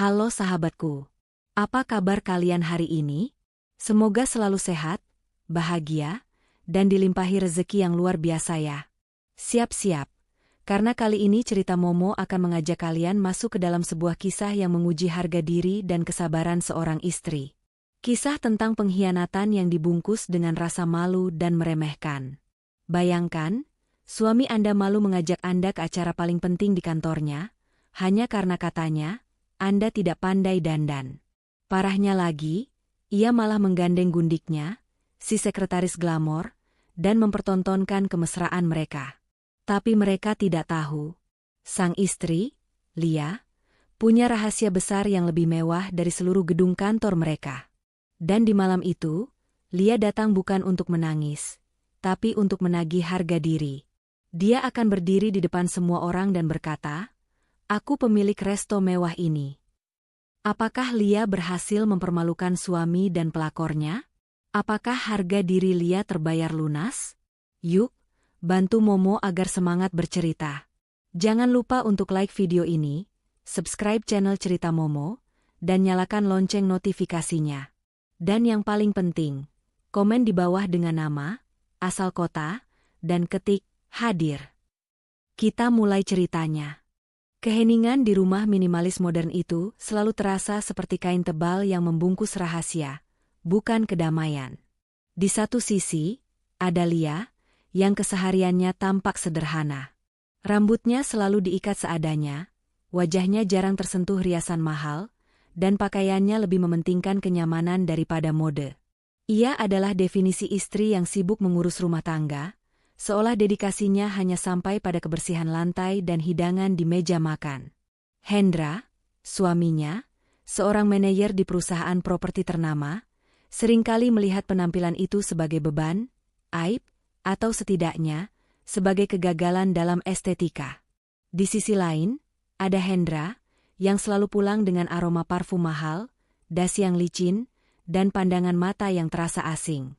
Halo sahabatku, apa kabar kalian hari ini? Semoga selalu sehat, bahagia, dan dilimpahi rezeki yang luar biasa ya. Siap-siap, karena kali ini cerita Momo akan mengajak kalian masuk ke dalam sebuah kisah yang menguji harga diri dan kesabaran seorang istri. Kisah tentang pengkhianatan yang dibungkus dengan rasa malu dan meremehkan. Bayangkan, suami Anda malu mengajak Anda ke acara paling penting di kantornya, hanya karena katanya, Anda tidak pandai dandan. Parahnya lagi, ia malah menggandeng gundiknya, si sekretaris glamor, dan mempertontonkan kemesraan mereka. Tapi mereka tidak tahu. Sang istri, Lia, punya rahasia besar yang lebih mewah dari seluruh gedung kantor mereka. Dan di malam itu, Lia datang bukan untuk menangis, tapi untuk menagih harga diri. Dia akan berdiri di depan semua orang dan berkata, "Aku pemilik resto mewah ini." Apakah Lia berhasil mempermalukan suami dan pelakornya? Apakah harga diri Lia terbayar lunas? Yuk, bantu Momo agar semangat bercerita. Jangan lupa untuk like video ini, subscribe channel Cerita Momo, dan nyalakan lonceng notifikasinya. Dan yang paling penting, komen di bawah dengan nama, asal kota, dan ketik hadir. Kita mulai ceritanya. Keheningan di rumah minimalis modern itu selalu terasa seperti kain tebal yang membungkus rahasia, bukan kedamaian. Di satu sisi, ada Lia, yang kesehariannya tampak sederhana. Rambutnya selalu diikat seadanya, wajahnya jarang tersentuh riasan mahal, dan pakaiannya lebih mementingkan kenyamanan daripada mode. Ia adalah definisi istri yang sibuk mengurus rumah tangga, seolah dedikasinya hanya sampai pada kebersihan lantai dan hidangan di meja makan. Hendra, suaminya, seorang manajer di perusahaan properti ternama, seringkali melihat penampilan itu sebagai beban, aib, atau setidaknya, sebagai kegagalan dalam estetika. Di sisi lain, ada Hendra, yang selalu pulang dengan aroma parfum mahal, dasi yang licin, dan pandangan mata yang terasa asing.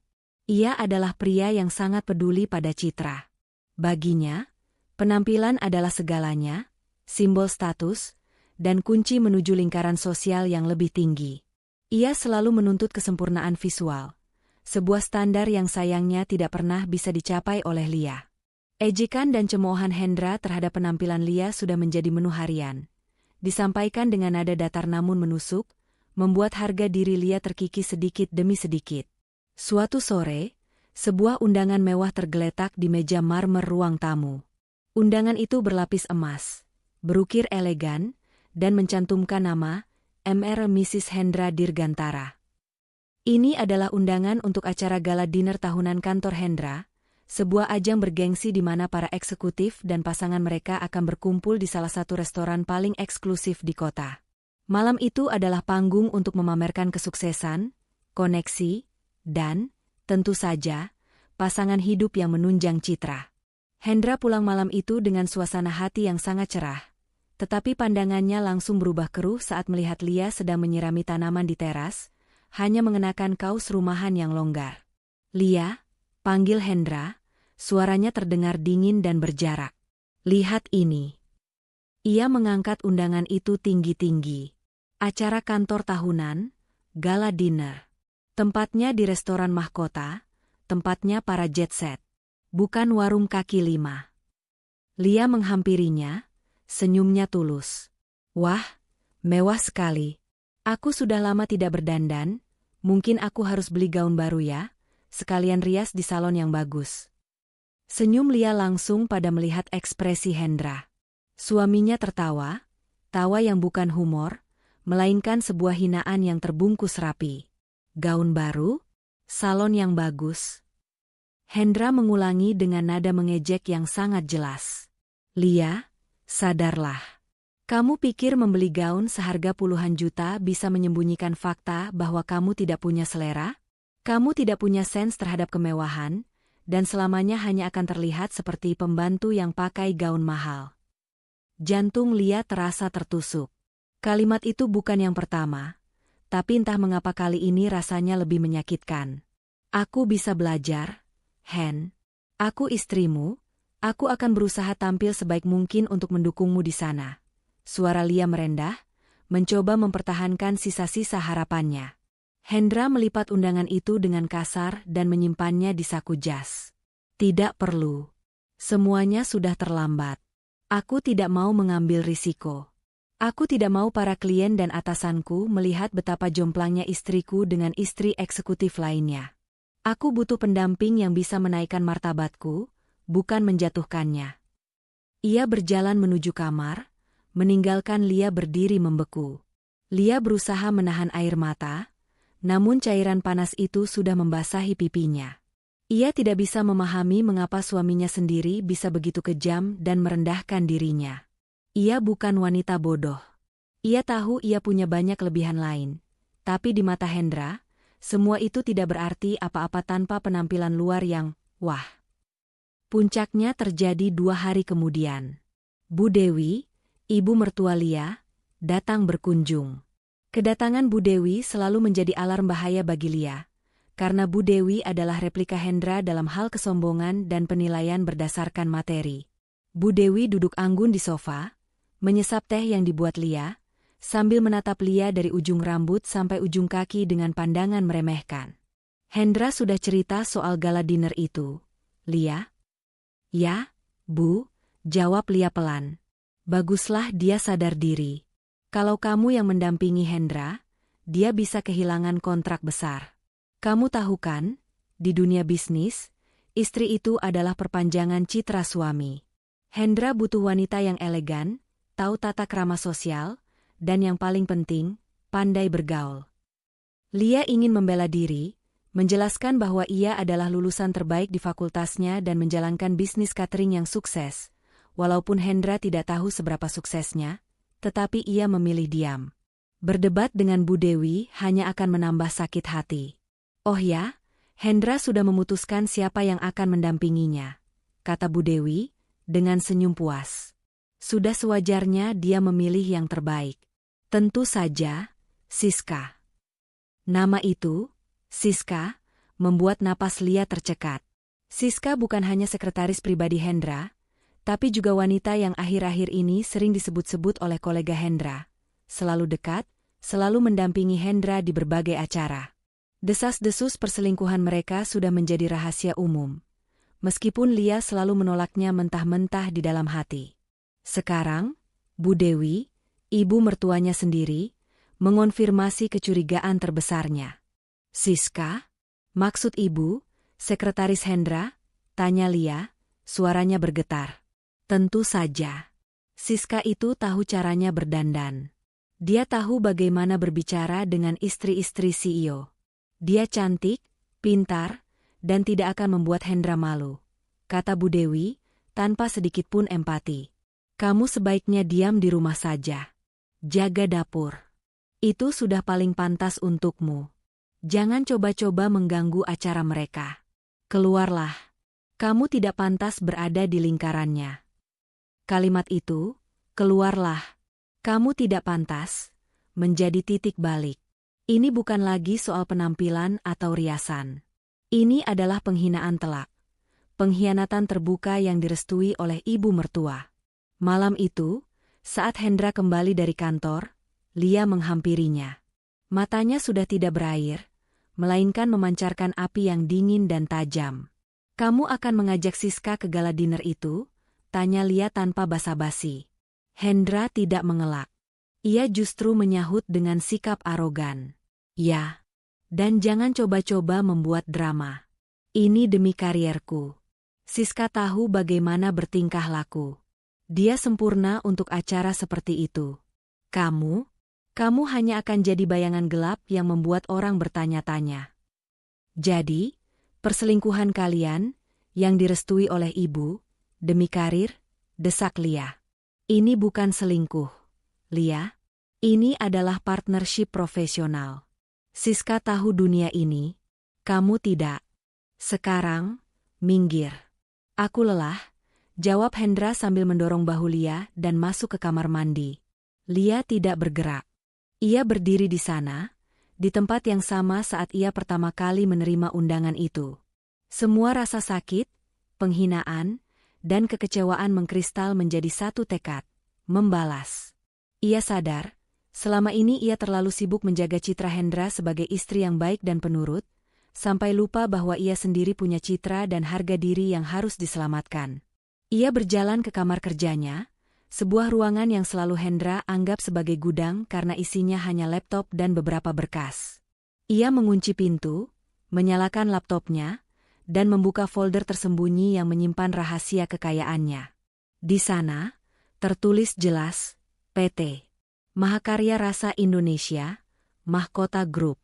Ia adalah pria yang sangat peduli pada citra. Baginya, penampilan adalah segalanya, simbol status, dan kunci menuju lingkaran sosial yang lebih tinggi. Ia selalu menuntut kesempurnaan visual, sebuah standar yang sayangnya tidak pernah bisa dicapai oleh Lia. Ejekan dan cemoohan Hendra terhadap penampilan Lia sudah menjadi menu harian. Disampaikan dengan nada datar namun menusuk, membuat harga diri Lia terkikis sedikit demi sedikit. Suatu sore, sebuah undangan mewah tergeletak di meja marmer ruang tamu. Undangan itu berlapis emas, berukir elegan, dan mencantumkan nama Mr. Mrs. Hendra Dirgantara. Ini adalah undangan untuk acara gala dinner tahunan kantor Hendra, sebuah ajang bergengsi di mana para eksekutif dan pasangan mereka akan berkumpul di salah satu restoran paling eksklusif di kota. Malam itu adalah panggung untuk memamerkan kesuksesan, koneksi, dan, tentu saja, pasangan hidup yang menunjang citra. Hendra pulang malam itu dengan suasana hati yang sangat cerah, tetapi pandangannya langsung berubah keruh saat melihat Lia sedang menyirami tanaman di teras, hanya mengenakan kaos rumahan yang longgar. "Lia," panggil Hendra, suaranya terdengar dingin dan berjarak. "Lihat ini." Ia mengangkat undangan itu tinggi-tinggi. Acara kantor tahunan, gala dinner. Tempatnya di restoran mahkota, tempatnya para jet set. Bukan warung kaki lima. Lia menghampirinya, senyumnya tulus. "Wah, mewah sekali. Aku sudah lama tidak berdandan, mungkin aku harus beli gaun baru ya, sekalian rias di salon yang bagus." Senyum Lia langsung pada melihat ekspresi Hendra. Suaminya tertawa, tawa yang bukan humor, melainkan sebuah hinaan yang terbungkus rapi. "Gaun baru? Salon yang bagus?" Hendra mengulangi dengan nada mengejek yang sangat jelas. "Lia, sadarlah. Kamu pikir membeli gaun seharga puluhan juta bisa menyembunyikan fakta bahwa kamu tidak punya selera? Kamu tidak punya sens terhadap kemewahan, dan selamanya hanya akan terlihat seperti pembantu yang pakai gaun mahal." Jantung Lia terasa tertusuk. Kalimat itu bukan yang pertama, tapi entah mengapa kali ini rasanya lebih menyakitkan. "Aku bisa belajar, Hen. Aku istrimu, aku akan berusaha tampil sebaik mungkin untuk mendukungmu di sana." Suara Lia merendah, mencoba mempertahankan sisa-sisa harapannya. Hendra melipat undangan itu dengan kasar dan menyimpannya di saku jas. Tidak perlu. Semuanya sudah terlambat. Aku tidak mau mengambil risiko. Aku tidak mau para klien dan atasanku melihat betapa jomplangnya istriku dengan istri eksekutif lainnya. Aku butuh pendamping yang bisa menaikkan martabatku, bukan menjatuhkannya. Ia berjalan menuju kamar, meninggalkan Lia berdiri membeku. Lia berusaha menahan air mata, namun cairan panas itu sudah membasahi pipinya. Ia tidak bisa memahami mengapa suaminya sendiri bisa begitu kejam dan merendahkan dirinya. Ia bukan wanita bodoh. Ia tahu ia punya banyak kelebihan lain. Tapi di mata Hendra, semua itu tidak berarti apa-apa tanpa penampilan luar yang, wah. Puncaknya terjadi 2 hari kemudian. Bu Dewi, ibu mertua Lia, datang berkunjung. Kedatangan Bu Dewi selalu menjadi alarm bahaya bagi Lia. Karena Bu Dewi adalah replika Hendra dalam hal kesombongan dan penilaian berdasarkan materi. Bu Dewi duduk anggun di sofa, menyesap teh yang dibuat Lia, sambil menatap Lia dari ujung rambut sampai ujung kaki dengan pandangan meremehkan. Hendra sudah cerita soal gala dinner itu. Lia? Ya, Bu, jawab Lia pelan. Baguslah dia sadar diri. Kalau kamu yang mendampingi Hendra, dia bisa kehilangan kontrak besar. Kamu tahu kan, di dunia bisnis, istri itu adalah perpanjangan citra suami. Hendra butuh wanita yang elegan, tahu tata krama sosial, dan yang paling penting, pandai bergaul. Lia ingin membela diri, menjelaskan bahwa ia adalah lulusan terbaik di fakultasnya dan menjalankan bisnis catering yang sukses. Walaupun Hendra tidak tahu seberapa suksesnya, tetapi ia memilih diam. Berdebat dengan Bu Dewi hanya akan menambah sakit hati. Oh ya, Hendra sudah memutuskan siapa yang akan mendampinginya, kata Bu Dewi, dengan senyum puas. Sudah sewajarnya dia memilih yang terbaik. Tentu saja, Siska. Nama itu, Siska, membuat napas Lia tercekat. Siska bukan hanya sekretaris pribadi Hendra, tapi juga wanita yang akhir-akhir ini sering disebut-sebut oleh kolega Hendra. Selalu dekat, selalu mendampingi Hendra di berbagai acara. Desas-desus perselingkuhan mereka sudah menjadi rahasia umum. Meskipun Lia selalu menolaknya mentah-mentah di dalam hati. Sekarang, Bu Dewi, ibu mertuanya sendiri, mengonfirmasi kecurigaan terbesarnya. Siska? Maksud ibu, sekretaris Hendra? Tanya Lia, suaranya bergetar. Tentu saja. Siska itu tahu caranya berdandan. Dia tahu bagaimana berbicara dengan istri-istri CEO. Dia cantik, pintar, dan tidak akan membuat Hendra malu, kata Bu Dewi, tanpa sedikit pun empati. Kamu sebaiknya diam di rumah saja. Jaga dapur. Itu sudah paling pantas untukmu. Jangan coba-coba mengganggu acara mereka. Keluarlah. Kamu tidak pantas berada di lingkarannya. Kalimat itu, keluarlah. Kamu tidak pantas, menjadi titik balik. Ini bukan lagi soal penampilan atau riasan. Ini adalah penghinaan telak. Pengkhianatan terbuka yang direstui oleh ibu mertua. Malam itu, saat Hendra kembali dari kantor, Lia menghampirinya. Matanya sudah tidak berair, melainkan memancarkan api yang dingin dan tajam. Kamu akan mengajak Siska ke gala dinner itu? Tanya Lia tanpa basa-basi. Hendra tidak mengelak. Ia justru menyahut dengan sikap arogan. Ya, dan jangan coba-coba membuat drama. Ini demi karierku. Siska tahu bagaimana bertingkah laku. Dia sempurna untuk acara seperti itu. Kamu hanya akan jadi bayangan gelap yang membuat orang bertanya-tanya. Jadi, perselingkuhan kalian, yang direstui oleh ibu, demi karir, desak Lia. Ini bukan selingkuh, Lia. Ini adalah partnership profesional. Siska tahu dunia ini, kamu tidak. Sekarang, minggir. Aku lelah, jawab Hendra sambil mendorong bahu Lia dan masuk ke kamar mandi. Lia tidak bergerak. Ia berdiri di sana, di tempat yang sama saat ia pertama kali menerima undangan itu. Semua rasa sakit, penghinaan, dan kekecewaan mengkristal menjadi satu tekad, membalas. Ia sadar, Selama ini ia terlalu sibuk menjaga citra Hendra sebagai istri yang baik dan penurut, sampai lupa bahwa ia sendiri punya citra dan harga diri yang harus diselamatkan. Ia berjalan ke kamar kerjanya, sebuah ruangan yang selalu Hendra anggap sebagai gudang karena isinya hanya laptop dan beberapa berkas. Ia mengunci pintu, menyalakan laptopnya, dan membuka folder tersembunyi yang menyimpan rahasia kekayaannya. Di sana, tertulis jelas, PT Mahakarya Rasa Indonesia, Mahkota Group.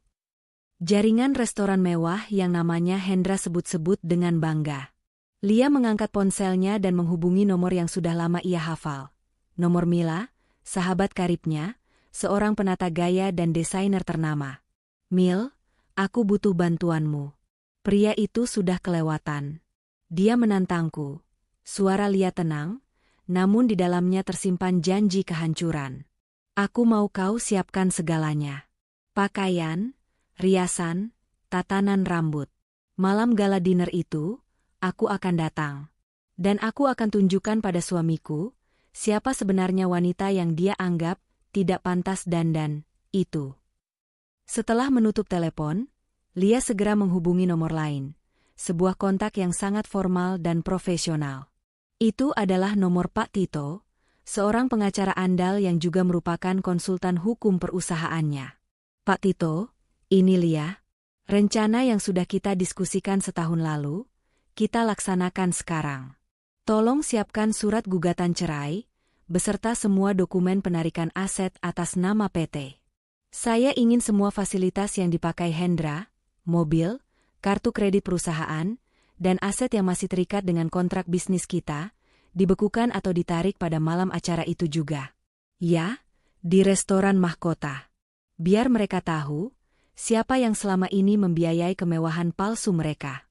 Jaringan restoran mewah yang namanya Hendra sebut-sebut dengan bangga. Lia mengangkat ponselnya dan menghubungi nomor yang sudah lama ia hafal. Nomor Mila, sahabat karibnya, seorang penata gaya dan desainer ternama. "Mil, aku butuh bantuanmu." Pria itu sudah kelewatan. Dia menantangku. Suara Lia tenang, namun di dalamnya tersimpan janji kehancuran. "Aku mau kau siapkan segalanya. Pakaian, riasan, tatanan rambut. Malam gala dinner itu, aku akan datang. Dan aku akan tunjukkan pada suamiku, siapa sebenarnya wanita yang dia anggap tidak pantas dandan, itu." Setelah menutup telepon, Lia segera menghubungi nomor lain, sebuah kontak yang sangat formal dan profesional. Itu adalah nomor Pak Tito, seorang pengacara andal yang juga merupakan konsultan hukum perusahaannya. "Pak Tito, ini Lia. Rencana yang sudah kita diskusikan setahun lalu, kita laksanakan sekarang. Tolong siapkan surat gugatan cerai, beserta semua dokumen penarikan aset atas nama PT. Saya ingin semua fasilitas yang dipakai Hendra, mobil, kartu kredit perusahaan, dan aset yang masih terikat dengan kontrak bisnis kita, dibekukan atau ditarik pada malam acara itu juga. Ya, di restoran Mahkota. Biar mereka tahu, siapa yang selama ini membiayai kemewahan palsu mereka."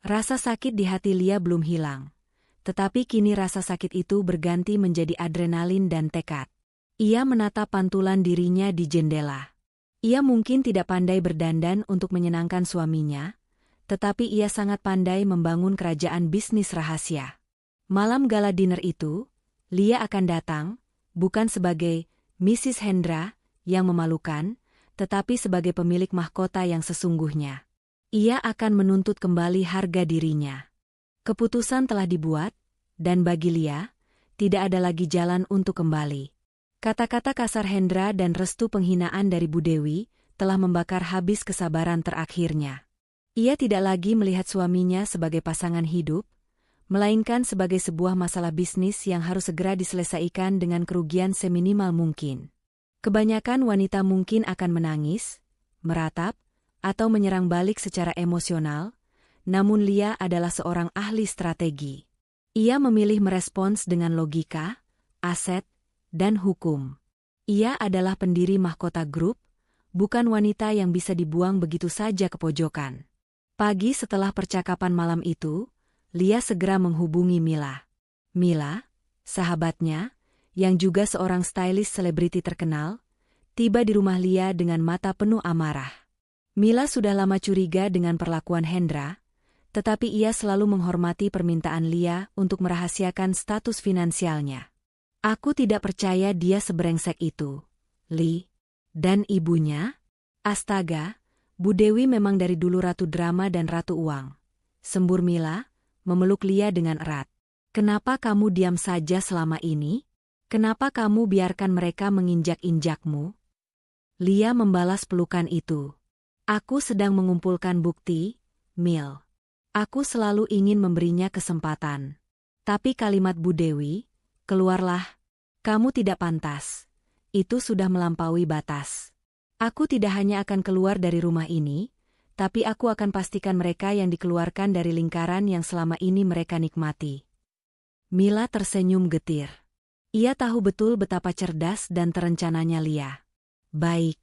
Rasa sakit di hati Lia belum hilang. Tetapi kini rasa sakit itu berganti menjadi adrenalin dan tekad. Ia menatap pantulan dirinya di jendela. Ia mungkin tidak pandai berdandan untuk menyenangkan suaminya, tetapi ia sangat pandai membangun kerajaan bisnis rahasia. Malam gala dinner itu, Lia akan datang, bukan sebagai Mrs. Hendra yang memalukan, tetapi sebagai pemilik mahkota yang sesungguhnya. Ia akan menuntut kembali harga dirinya. Keputusan telah dibuat, dan bagi Lia, tidak ada lagi jalan untuk kembali. Kata-kata kasar Hendra dan restu penghinaan dari Bu Dewi telah membakar habis kesabaran terakhirnya. Ia tidak lagi melihat suaminya sebagai pasangan hidup, melainkan sebagai sebuah masalah bisnis yang harus segera diselesaikan dengan kerugian seminimal mungkin. Kebanyakan wanita mungkin akan menangis, meratap, atau menyerang balik secara emosional, namun Lia adalah seorang ahli strategi. Ia memilih merespons dengan logika, aset, dan hukum. Ia adalah pendiri Mahkota Group, bukan wanita yang bisa dibuang begitu saja ke pojokan. Pagi setelah percakapan malam itu, Lia segera menghubungi Mila. Mila, sahabatnya, yang juga seorang stylist selebriti terkenal, tiba di rumah Lia dengan mata penuh amarah. Mila sudah lama curiga dengan perlakuan Hendra, tetapi ia selalu menghormati permintaan Lia untuk merahasiakan status finansialnya. "Aku tidak percaya dia sebrengsek itu, Li. Dan ibunya? Astaga, Bu Dewi memang dari dulu ratu drama dan ratu uang." Sembur Mila, memeluk Lia dengan erat. "Kenapa kamu diam saja selama ini? Kenapa kamu biarkan mereka menginjak-injakmu?" Lia membalas pelukan itu. "Aku sedang mengumpulkan bukti, Mil. Aku selalu ingin memberinya kesempatan. Tapi kalimat Bu Dewi, keluarlah. Kamu tidak pantas. Itu sudah melampaui batas. Aku tidak hanya akan keluar dari rumah ini, tapi aku akan pastikan mereka yang dikeluarkan dari lingkaran yang selama ini mereka nikmati." Mila tersenyum getir. Ia tahu betul betapa cerdas dan terencananya Lia. "Baik.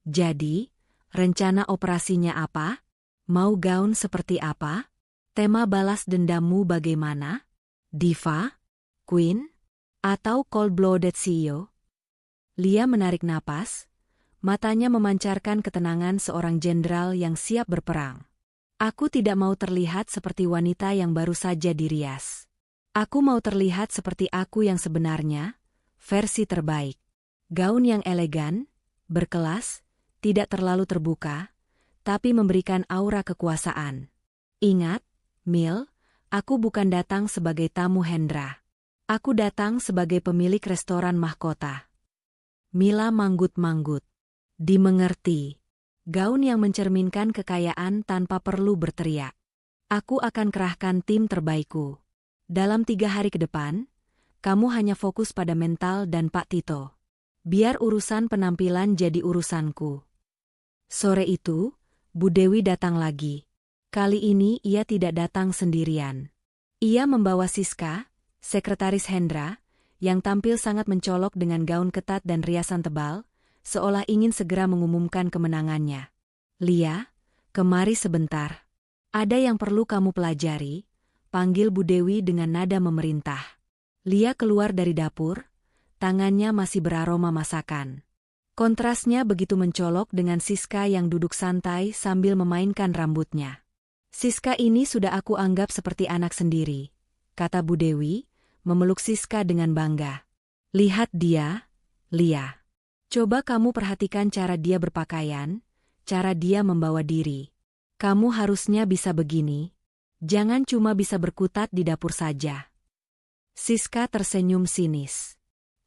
Jadi, rencana operasinya apa? Mau gaun seperti apa? Tema balas dendammu bagaimana? Diva? Queen? Atau cold-blooded CEO?" Lia menarik napas. Matanya memancarkan ketenangan seorang jenderal yang siap berperang. "Aku tidak mau terlihat seperti wanita yang baru saja dirias. Aku mau terlihat seperti aku yang sebenarnya, versi terbaik." Gaun yang elegan, berkelas, tidak terlalu terbuka, tapi memberikan aura kekuasaan. Ingat, Mil, aku bukan datang sebagai tamu Hendra. Aku datang sebagai pemilik restoran mahkota. Mila manggut-manggut. Dimengerti. Gaun yang mencerminkan kekayaan tanpa perlu berteriak. Aku akan kerahkan tim terbaikku. Dalam 3 hari ke depan, kamu hanya fokus pada mental dan Pak Tito. Biar urusan penampilan jadi urusanku. Sore itu, Bu Dewi datang lagi. Kali ini ia tidak datang sendirian. Ia membawa Siska, sekretaris Hendra, yang tampil sangat mencolok dengan gaun ketat dan riasan tebal, seolah ingin segera mengumumkan kemenangannya. Lia, kemari sebentar. Ada yang perlu kamu pelajari, panggil Bu Dewi dengan nada memerintah. Lia keluar dari dapur, tangannya masih beraroma masakan. Kontrasnya begitu mencolok dengan Siska yang duduk santai sambil memainkan rambutnya. Siska ini sudah aku anggap seperti anak sendiri, kata Bu Dewi, memeluk Siska dengan bangga. Lihat dia, Lia. Coba kamu perhatikan cara dia berpakaian, cara dia membawa diri. Kamu harusnya bisa begini. Jangan cuma bisa berkutat di dapur saja. Siska tersenyum sinis.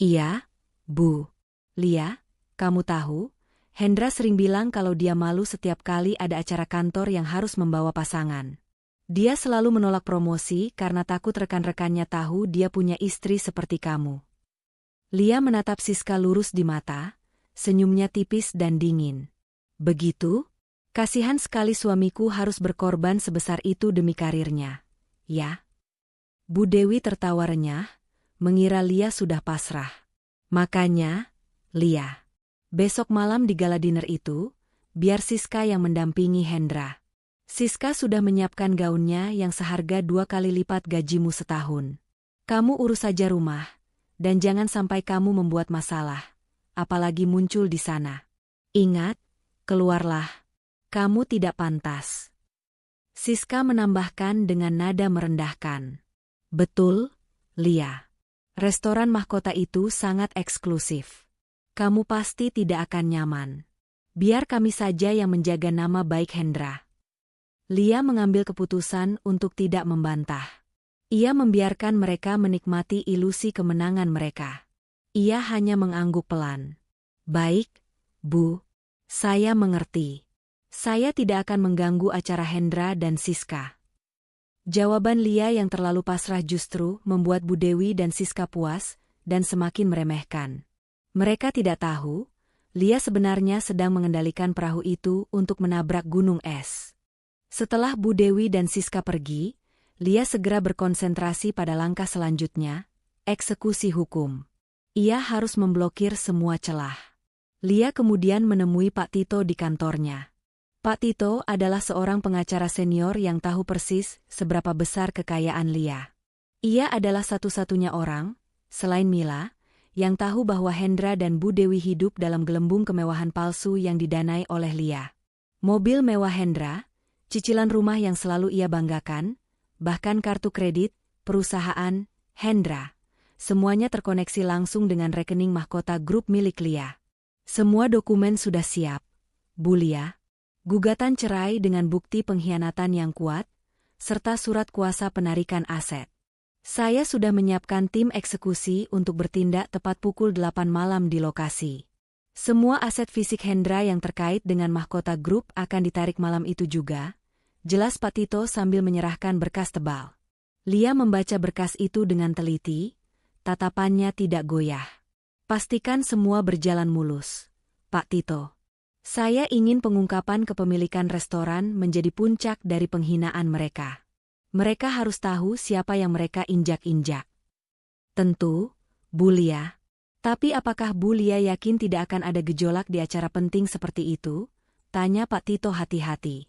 Iya, Bu. Lia, kamu tahu, Hendra sering bilang kalau dia malu setiap kali ada acara kantor yang harus membawa pasangan. Dia selalu menolak promosi karena takut rekan-rekannya tahu dia punya istri seperti kamu. Lia menatap Siska lurus di mata, senyumnya tipis dan dingin. Begitu? Kasihan sekali suamiku harus berkorban sebesar itu demi karirnya. Ya? Bu Dewi tertawa renyah, mengira Lia sudah pasrah. Makanya, Lia, besok malam di gala dinner itu, biar Siska yang mendampingi Hendra. Siska sudah menyiapkan gaunnya yang seharga 2 kali lipat gajimu setahun. Kamu urus saja rumah, dan jangan sampai kamu membuat masalah, apalagi muncul di sana. Ingat, keluarlah. Kamu tidak pantas. Siska menambahkan dengan nada merendahkan. Betul, Lia. Restoran mahkota itu sangat eksklusif. Kamu pasti tidak akan nyaman. Biar kami saja yang menjaga nama baik Hendra. Lia mengambil keputusan untuk tidak membantah. Ia membiarkan mereka menikmati ilusi kemenangan mereka. Ia hanya mengangguk pelan. Baik, Bu. Saya mengerti. Saya tidak akan mengganggu acara Hendra dan Siska. Jawaban Lia yang terlalu pasrah justru membuat Bu Dewi dan Siska puas dan semakin meremehkan. Mereka tidak tahu, Lia sebenarnya sedang mengendalikan perahu itu untuk menabrak gunung es. Setelah Bu Dewi dan Siska pergi, Lia segera berkonsentrasi pada langkah selanjutnya, eksekusi hukum. Ia harus memblokir semua celah. Lia kemudian menemui Pak Tito di kantornya. Pak Tito adalah seorang pengacara senior yang tahu persis seberapa besar kekayaan Lia. Ia adalah satu-satunya orang, selain Mila, yang tahu bahwa Hendra dan Bu Dewi hidup dalam gelembung kemewahan palsu yang didanai oleh Lia. Mobil mewah Hendra, cicilan rumah yang selalu ia banggakan, bahkan kartu kredit, perusahaan, Hendra, semuanya terkoneksi langsung dengan rekening mahkota grup milik Lia. Semua dokumen sudah siap, Bu Lia. Gugatan cerai dengan bukti pengkhianatan yang kuat, serta surat kuasa penarikan aset. Saya sudah menyiapkan tim eksekusi untuk bertindak tepat pukul 8 malam di lokasi. Semua aset fisik Hendra yang terkait dengan mahkota grup akan ditarik malam itu juga, jelas Pak Tito sambil menyerahkan berkas tebal. Lia membaca berkas itu dengan teliti, tatapannya tidak goyah. Pastikan semua berjalan mulus, Pak Tito. Saya ingin pengungkapan kepemilikan restoran menjadi puncak dari penghinaan mereka. Mereka harus tahu siapa yang mereka injak-injak. Tentu, Bu Lia. Tapi apakah Bu Lia yakin tidak akan ada gejolak di acara penting seperti itu? Tanya Pak Tito hati-hati.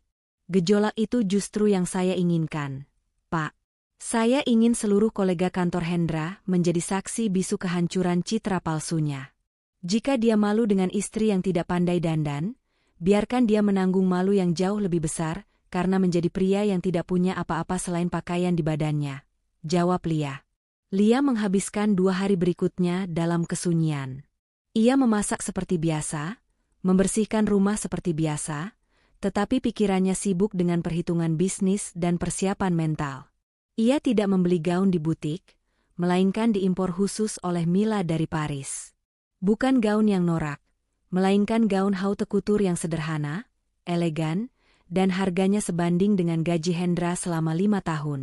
Gejolak itu justru yang saya inginkan, Pak. Saya ingin seluruh kolega kantor Hendra menjadi saksi bisu kehancuran citra palsunya. Jika dia malu dengan istri yang tidak pandai dandan, biarkan dia menanggung malu yang jauh lebih besar karena menjadi pria yang tidak punya apa-apa selain pakaian di badannya. Jawab Lia. Lia menghabiskan 2 hari berikutnya dalam kesunyian. Ia memasak seperti biasa, membersihkan rumah seperti biasa, tetapi pikirannya sibuk dengan perhitungan bisnis dan persiapan mental. Ia tidak membeli gaun di butik, melainkan diimpor khusus oleh Mila dari Paris. Bukan gaun yang norak, melainkan gaun haute couture yang sederhana, elegan, dan harganya sebanding dengan gaji Hendra selama 5 tahun.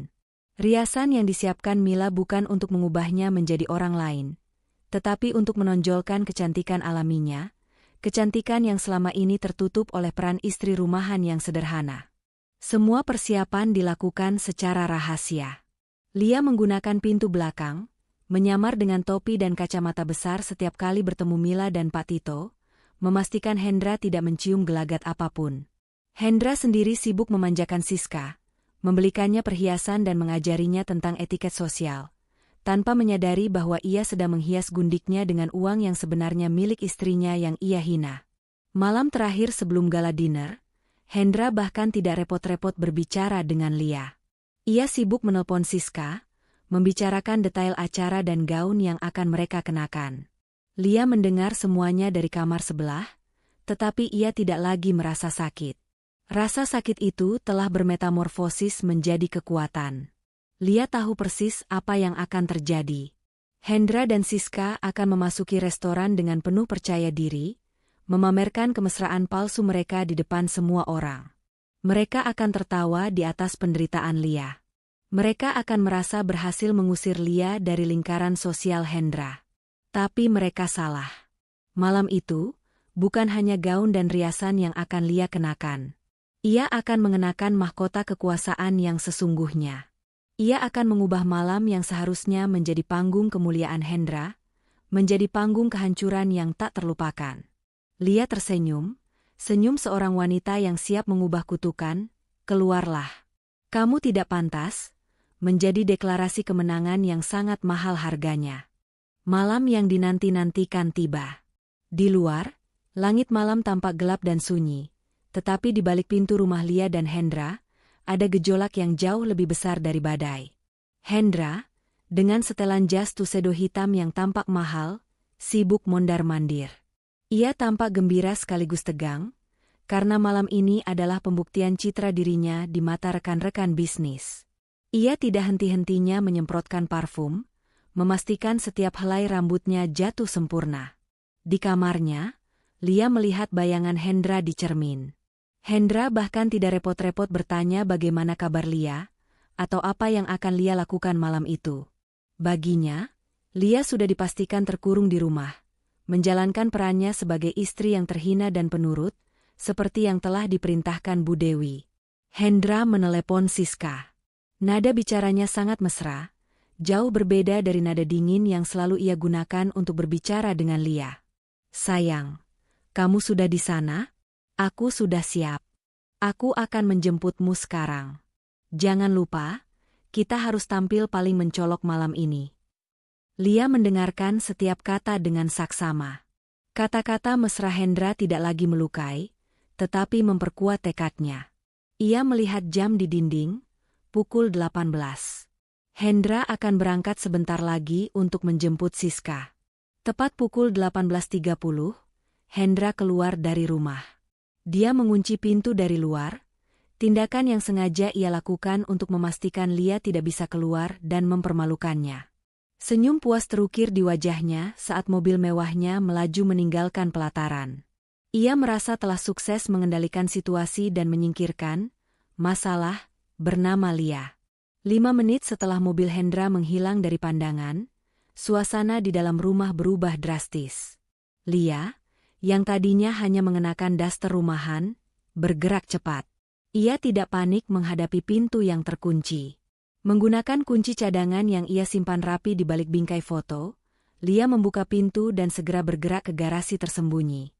Riasan yang disiapkan Mila bukan untuk mengubahnya menjadi orang lain, tetapi untuk menonjolkan kecantikan alaminya, kecantikan yang selama ini tertutup oleh peran istri rumahan yang sederhana. Semua persiapan dilakukan secara rahasia. Lia menggunakan pintu belakang, menyamar dengan topi dan kacamata besar setiap kali bertemu Mila dan Pak Tito, memastikan Hendra tidak mencium gelagat apapun. Hendra sendiri sibuk memanjakan Siska, membelikannya perhiasan dan mengajarinya tentang etiket sosial, tanpa menyadari bahwa ia sedang menghias gundiknya dengan uang yang sebenarnya milik istrinya yang ia hina. Malam terakhir sebelum gala dinner, Hendra bahkan tidak repot-repot berbicara dengan Lia. Ia sibuk menelpon Siska, membicarakan detail acara dan gaun yang akan mereka kenakan. Lia mendengar semuanya dari kamar sebelah, tetapi ia tidak lagi merasa sakit. Rasa sakit itu telah bermetamorfosis menjadi kekuatan. Lia tahu persis apa yang akan terjadi. Hendra dan Siska akan memasuki restoran dengan penuh percaya diri, memamerkan kemesraan palsu mereka di depan semua orang. Mereka akan tertawa di atas penderitaan Lia. Mereka akan merasa berhasil mengusir Lia dari lingkaran sosial Hendra. Tapi mereka salah. Malam itu, bukan hanya gaun dan riasan yang akan Lia kenakan. Ia akan mengenakan mahkota kekuasaan yang sesungguhnya. Ia akan mengubah malam yang seharusnya menjadi panggung kemuliaan Hendra, menjadi panggung kehancuran yang tak terlupakan. Lia tersenyum, senyum seorang wanita yang siap mengubah kutukan. Keluarlah. Kamu tidak pantas, menjadi deklarasi kemenangan yang sangat mahal harganya. Malam yang dinanti-nantikan tiba. Di luar, langit malam tampak gelap dan sunyi, tetapi di balik pintu rumah Lia dan Hendra, ada gejolak yang jauh lebih besar dari badai. Hendra, dengan setelan jas tuxedo hitam yang tampak mahal, sibuk mondar-mandir. Ia tampak gembira sekaligus tegang, karena malam ini adalah pembuktian citra dirinya di mata rekan-rekan bisnis. Ia tidak henti-hentinya menyemprotkan parfum, memastikan setiap helai rambutnya jatuh sempurna. Di kamarnya, Lia melihat bayangan Hendra di cermin. Hendra bahkan tidak repot-repot bertanya bagaimana kabar Lia, atau apa yang akan Lia lakukan malam itu. Baginya, Lia sudah dipastikan terkurung di rumah, menjalankan perannya sebagai istri yang terhina dan penurut, seperti yang telah diperintahkan Bu Dewi. Hendra menelepon Siska. Nada bicaranya sangat mesra, jauh berbeda dari nada dingin yang selalu ia gunakan untuk berbicara dengan Lia. Sayang, kamu sudah di sana? Aku sudah siap. Aku akan menjemputmu sekarang. Jangan lupa, kita harus tampil paling mencolok malam ini. Lia mendengarkan setiap kata dengan saksama. Kata-kata mesra Hendra tidak lagi melukai, tetapi memperkuat tekadnya. Ia melihat jam di dinding, pukul 18. Hendra akan berangkat sebentar lagi untuk menjemput Siska. Tepat pukul 18.30, Hendra keluar dari rumah. Dia mengunci pintu dari luar, tindakan yang sengaja ia lakukan untuk memastikan Lia tidak bisa keluar dan mempermalukannya. Senyum puas terukir di wajahnya saat mobil mewahnya melaju meninggalkan pelataran. Ia merasa telah sukses mengendalikan situasi dan menyingkirkan masalah bernama Lia. 5 menit setelah mobil Hendra menghilang dari pandangan, suasana di dalam rumah berubah drastis. Lia, yang tadinya hanya mengenakan daster rumahan, bergerak cepat. Ia tidak panik menghadapi pintu yang terkunci. Menggunakan kunci cadangan yang ia simpan rapi di balik bingkai foto, Lia membuka pintu dan segera bergerak ke garasi tersembunyi.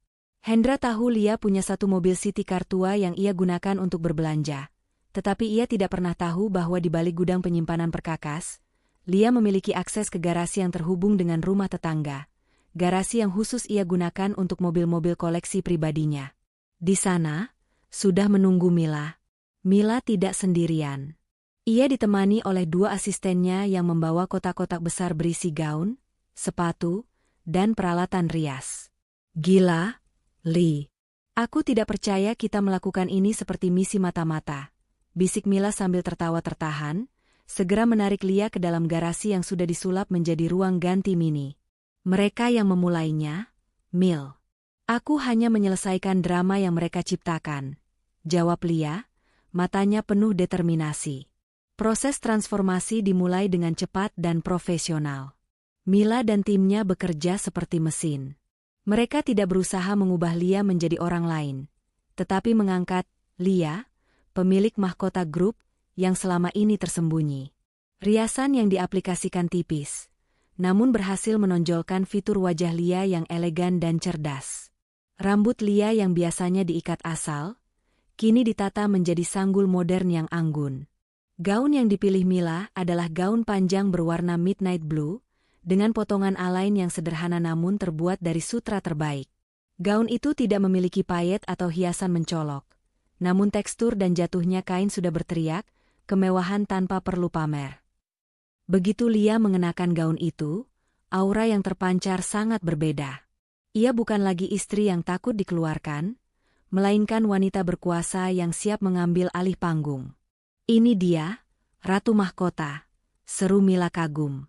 Hendra tahu Lia punya satu mobil city car tua yang ia gunakan untuk berbelanja, tetapi ia tidak pernah tahu bahwa di balik gudang penyimpanan perkakas, Lia memiliki akses ke garasi yang terhubung dengan rumah tetangga. Garasi yang khusus ia gunakan untuk mobil-mobil koleksi pribadinya. Di sana, sudah menunggu Mila. Mila tidak sendirian. Ia ditemani oleh 2 asistennya yang membawa kotak-kotak besar berisi gaun, sepatu, dan peralatan rias. Gila, Lee. Aku tidak percaya kita melakukan ini seperti misi mata-mata, bisik Mila sambil tertawa tertahan, segera menarik Lia ke dalam garasi yang sudah disulap menjadi ruang ganti mini. Mereka yang memulainya, Mil. Aku hanya menyelesaikan drama yang mereka ciptakan, jawab Lia, matanya penuh determinasi. Proses transformasi dimulai dengan cepat dan profesional. Mila dan timnya bekerja seperti mesin. Mereka tidak berusaha mengubah Lia menjadi orang lain, tetapi mengangkat Lia, pemilik mahkota grup, yang selama ini tersembunyi. Riasan yang diaplikasikan tipis, namun berhasil menonjolkan fitur wajah Lia yang elegan dan cerdas. Rambut Lia yang biasanya diikat asal, kini ditata menjadi sanggul modern yang anggun. Gaun yang dipilih Mila adalah gaun panjang berwarna midnight blue, dengan potongan alain yang sederhana namun terbuat dari sutra terbaik. Gaun itu tidak memiliki payet atau hiasan mencolok, namun tekstur dan jatuhnya kain sudah berteriak, kemewahan tanpa perlu pamer. Begitu Lia mengenakan gaun itu, aura yang terpancar sangat berbeda. Ia bukan lagi istri yang takut dikeluarkan, melainkan wanita berkuasa yang siap mengambil alih panggung. Ini dia, Ratu Mahkota, seru Mila kagum.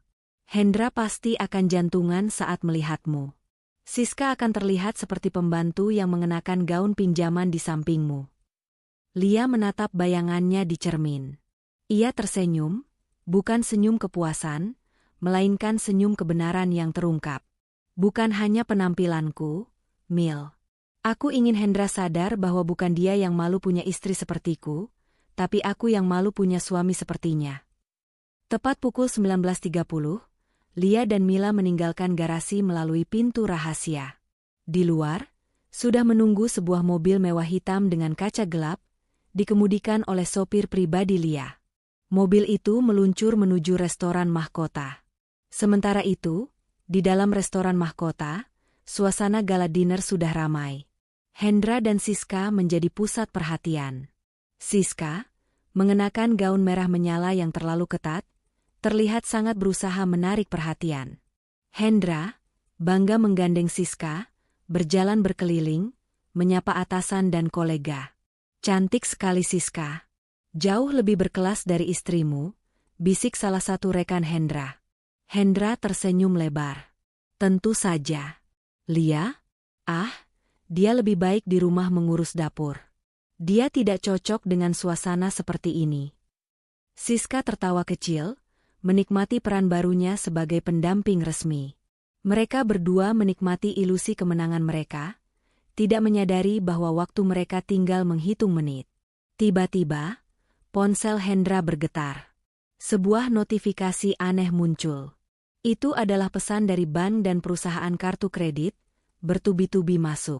Hendra pasti akan jantungan saat melihatmu. Siska akan terlihat seperti pembantu yang mengenakan gaun pinjaman di sampingmu. Lia menatap bayangannya di cermin. Ia tersenyum, bukan senyum kepuasan, melainkan senyum kebenaran yang terungkap. Bukan hanya penampilanku, Mil. Aku ingin Hendra sadar bahwa bukan dia yang malu punya istri sepertiku, tapi aku yang malu punya suami sepertinya. Tepat pukul 19.30, Lia dan Mila meninggalkan garasi melalui pintu rahasia. Di luar, sudah menunggu sebuah mobil mewah hitam dengan kaca gelap, dikemudikan oleh sopir pribadi Lia. Mobil itu meluncur menuju restoran mahkota. Sementara itu, di dalam restoran mahkota, suasana gala dinner sudah ramai. Hendra dan Siska menjadi pusat perhatian. Siska, mengenakan gaun merah menyala yang terlalu ketat, terlihat sangat berusaha menarik perhatian. Hendra, bangga menggandeng Siska, berjalan berkeliling, menyapa atasan dan kolega. Cantik sekali Siska. Jauh lebih berkelas dari istrimu, bisik salah satu rekan Hendra. Hendra tersenyum lebar. Tentu saja. Lia? Dia lebih baik di rumah mengurus dapur. Dia tidak cocok dengan suasana seperti ini. Siska tertawa kecil, menikmati peran barunya sebagai pendamping resmi. Mereka berdua menikmati ilusi kemenangan mereka, tidak menyadari bahwa waktu mereka tinggal menghitung menit. Tiba-tiba, ponsel Hendra bergetar. Sebuah notifikasi aneh muncul. Itu adalah pesan dari bank dan perusahaan kartu kredit, bertubi-tubi masuk.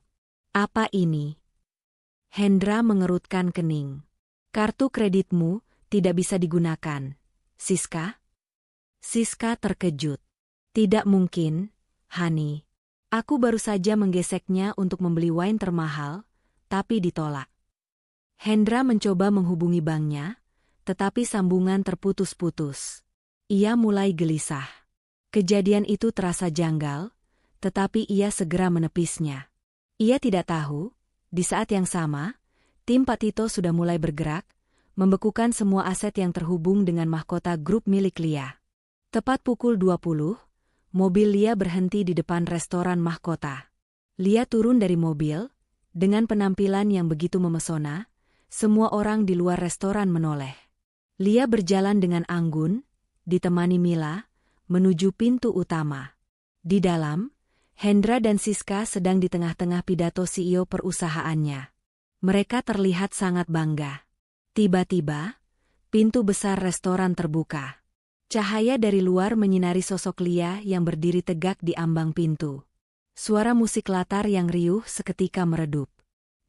Apa ini? Hendra mengerutkan kening. Kartu kreditmu tidak bisa digunakan, Siska. Siska terkejut. Tidak mungkin, Hani. Aku baru saja menggeseknya untuk membeli wine termahal, tapi ditolak. Hendra mencoba menghubungi banknya, tetapi sambungan terputus-putus. Ia mulai gelisah. Kejadian itu terasa janggal, tetapi ia segera menepisnya. Ia tidak tahu, di saat yang sama, tim Pak Tito sudah mulai bergerak, membekukan semua aset yang terhubung dengan mahkota grup milik Lia. Tepat pukul 20, mobil Lia berhenti di depan restoran mahkota. Lia turun dari mobil, dengan penampilan yang begitu memesona, semua orang di luar restoran menoleh. Lia berjalan dengan anggun, ditemani Mila, menuju pintu utama. Di dalam, Hendra dan Siska sedang di tengah-tengah pidato CEO perusahaannya. Mereka terlihat sangat bangga. Tiba-tiba, pintu besar restoran terbuka. Cahaya dari luar menyinari sosok Lia yang berdiri tegak di ambang pintu. Suara musik latar yang riuh seketika meredup.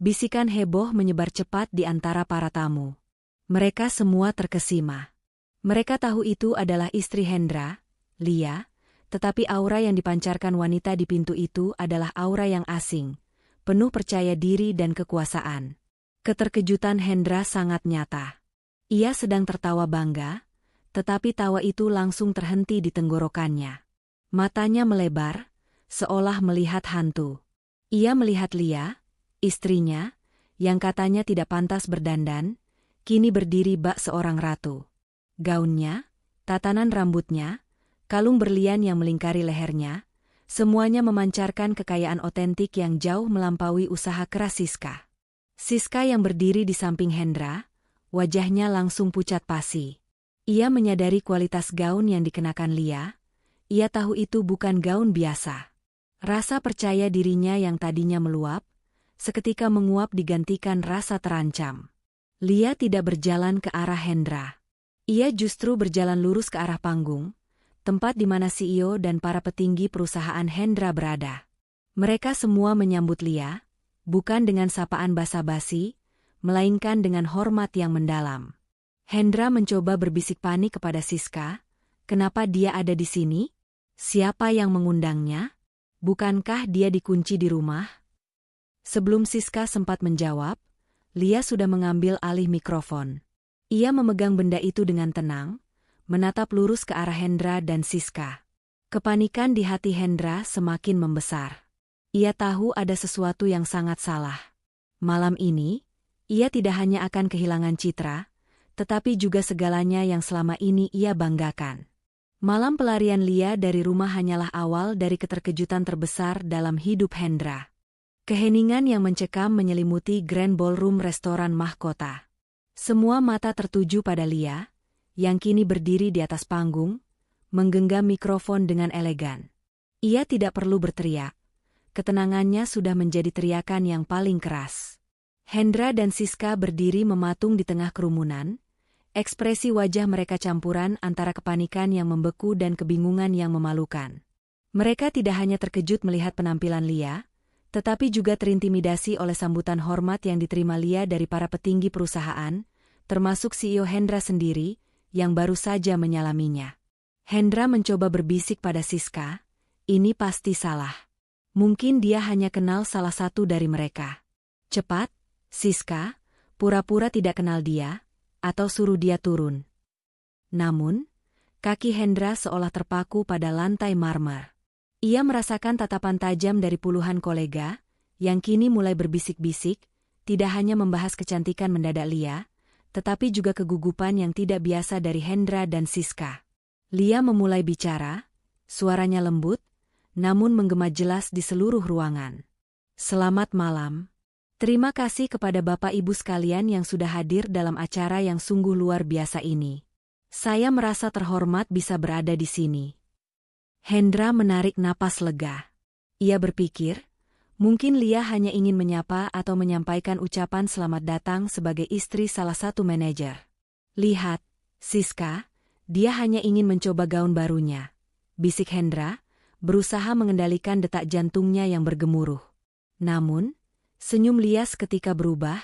Bisikan heboh menyebar cepat di antara para tamu. Mereka semua terkesima. Mereka tahu itu adalah istri Hendra, Lia, tetapi aura yang dipancarkan wanita di pintu itu adalah aura yang asing, penuh percaya diri dan kekuasaan. Keterkejutan Hendra sangat nyata. Ia sedang tertawa bangga, tetapi tawa itu langsung terhenti di tenggorokannya. Matanya melebar, seolah melihat hantu. Ia melihat Lia, istrinya, yang katanya tidak pantas berdandan, kini berdiri bak seorang ratu. Gaunnya, tatanan rambutnya, kalung berlian yang melingkari lehernya, semuanya memancarkan kekayaan otentik yang jauh melampaui usaha keras Siska. Siska yang berdiri di samping Hendra, wajahnya langsung pucat pasi. Ia menyadari kualitas gaun yang dikenakan Lia. Ia tahu itu bukan gaun biasa. Rasa percaya dirinya yang tadinya meluap, seketika menguap digantikan rasa terancam. Lia tidak berjalan ke arah Hendra. Ia justru berjalan lurus ke arah panggung, tempat di mana CEO dan para petinggi perusahaan Hendra berada. Mereka semua menyambut Lia, bukan dengan sapaan basa-basi, melainkan dengan hormat yang mendalam. Hendra mencoba berbisik panik kepada Siska, kenapa dia ada di sini? Siapa yang mengundangnya? Bukankah dia dikunci di rumah? Sebelum Siska sempat menjawab, Lia sudah mengambil alih mikrofon. Ia memegang benda itu dengan tenang, menatap lurus ke arah Hendra dan Siska. Kepanikan di hati Hendra semakin membesar. Ia tahu ada sesuatu yang sangat salah. Malam ini, ia tidak hanya akan kehilangan citra, tetapi juga segalanya yang selama ini ia banggakan. Malam pelarian Lia dari rumah hanyalah awal dari keterkejutan terbesar dalam hidup Hendra. Keheningan yang mencekam menyelimuti Grand Ballroom restoran mahkota. Semua mata tertuju pada Lia, yang kini berdiri di atas panggung, menggenggam mikrofon dengan elegan. Ia tidak perlu berteriak. Ketenangannya sudah menjadi teriakan yang paling keras. Hendra dan Siska berdiri mematung di tengah kerumunan. Ekspresi wajah mereka campuran antara kepanikan yang membeku dan kebingungan yang memalukan. Mereka tidak hanya terkejut melihat penampilan Lia, tetapi juga terintimidasi oleh sambutan hormat yang diterima Lia dari para petinggi perusahaan, termasuk CEO Hendra sendiri, yang baru saja menyalaminya. Hendra mencoba berbisik pada Siska, ini pasti salah. Mungkin dia hanya kenal salah satu dari mereka. Cepat, Siska, pura-pura tidak kenal dia, atau suruh dia turun. Namun, kaki Hendra seolah terpaku pada lantai marmer. Ia merasakan tatapan tajam dari puluhan kolega, yang kini mulai berbisik-bisik, tidak hanya membahas kecantikan mendadak Lia, tetapi juga kegugupan yang tidak biasa dari Hendra dan Siska. Lia memulai bicara, suaranya lembut, namun menggema jelas di seluruh ruangan. Selamat malam. Terima kasih kepada Bapak Ibu sekalian yang sudah hadir dalam acara yang sungguh luar biasa ini. Saya merasa terhormat bisa berada di sini. Hendra menarik napas lega. Ia berpikir, mungkin Lia hanya ingin menyapa atau menyampaikan ucapan selamat datang sebagai istri salah satu manajer. Lihat, Siska, dia hanya ingin mencoba gaun barunya. Bisik Hendra, berusaha mengendalikan detak jantungnya yang bergemuruh. Namun, senyum Lia seketika berubah,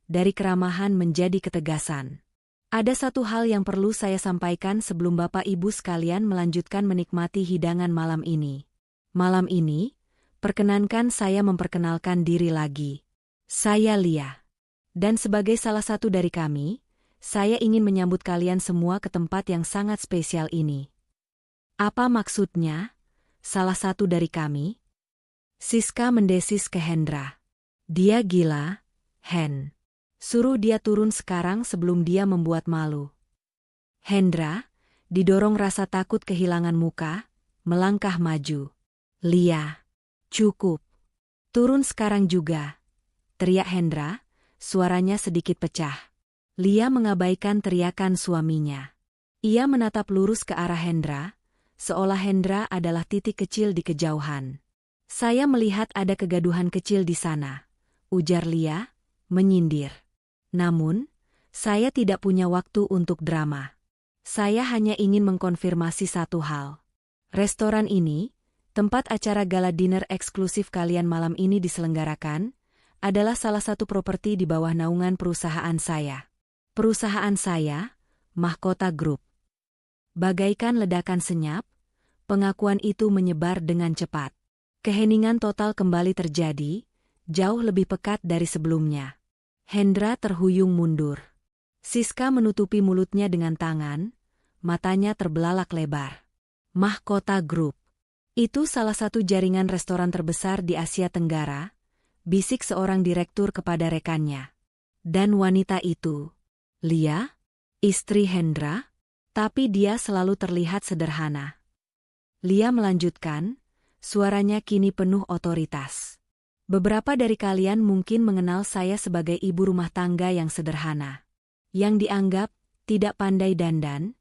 dari keramahan menjadi ketegasan. Ada satu hal yang perlu saya sampaikan sebelum Bapak Ibu sekalian melanjutkan menikmati hidangan malam ini. Malam ini, perkenankan saya memperkenalkan diri lagi. Saya Lia. Dan sebagai salah satu dari kami, saya ingin menyambut kalian semua ke tempat yang sangat spesial ini. Apa maksudnya? Salah satu dari kami? Siska mendesis ke Hendra. Dia gila, Hen. Suruh dia turun sekarang sebelum dia membuat malu. Hendra, didorong rasa takut kehilangan muka, melangkah maju. Lia, cukup. Turun sekarang juga. Teriak Hendra, suaranya sedikit pecah. Lia mengabaikan teriakan suaminya. Ia menatap lurus ke arah Hendra, seolah Hendra adalah titik kecil di kejauhan. Saya melihat ada kegaduhan kecil di sana, ujar Lia, menyindir. Namun, saya tidak punya waktu untuk drama. Saya hanya ingin mengkonfirmasi satu hal. Restoran ini, tempat acara gala dinner eksklusif kalian malam ini diselenggarakan, adalah salah satu properti di bawah naungan perusahaan saya. Perusahaan saya, Mahkota Group. Bagaikan ledakan senyap, pengakuan itu menyebar dengan cepat. Keheningan total kembali terjadi, jauh lebih pekat dari sebelumnya. Hendra terhuyung mundur. Siska menutupi mulutnya dengan tangan, matanya terbelalak lebar. Mahkota Group. Itu salah satu jaringan restoran terbesar di Asia Tenggara, bisik seorang direktur kepada rekannya. Dan wanita itu, Lia, istri Hendra, tapi dia selalu terlihat sederhana. Lia melanjutkan, suaranya kini penuh otoritas. Beberapa dari kalian mungkin mengenal saya sebagai ibu rumah tangga yang sederhana, yang dianggap tidak pandai dandan,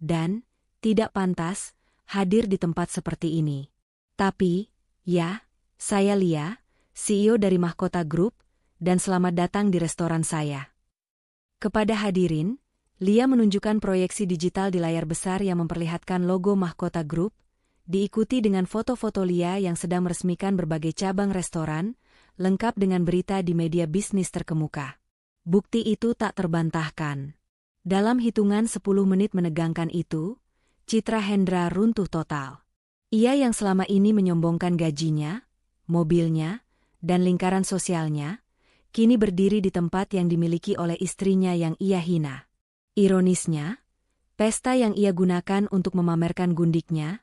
dan tidak pantas hadir di tempat seperti ini. Tapi, ya, saya Lia, CEO dari Mahkota Group, dan selamat datang di restoran saya. Kepada hadirin, Lia menunjukkan proyeksi digital di layar besar yang memperlihatkan logo Mahkota Group, diikuti dengan foto-foto Lia yang sedang meresmikan berbagai cabang restoran, lengkap dengan berita di media bisnis terkemuka. Bukti itu tak terbantahkan. Dalam hitungan 10 menit menegangkan itu, citra Hendra runtuh total. Ia yang selama ini menyombongkan gajinya, mobilnya, dan lingkaran sosialnya, kini berdiri di tempat yang dimiliki oleh istrinya yang ia hina. Ironisnya, pesta yang ia gunakan untuk memamerkan gundiknya,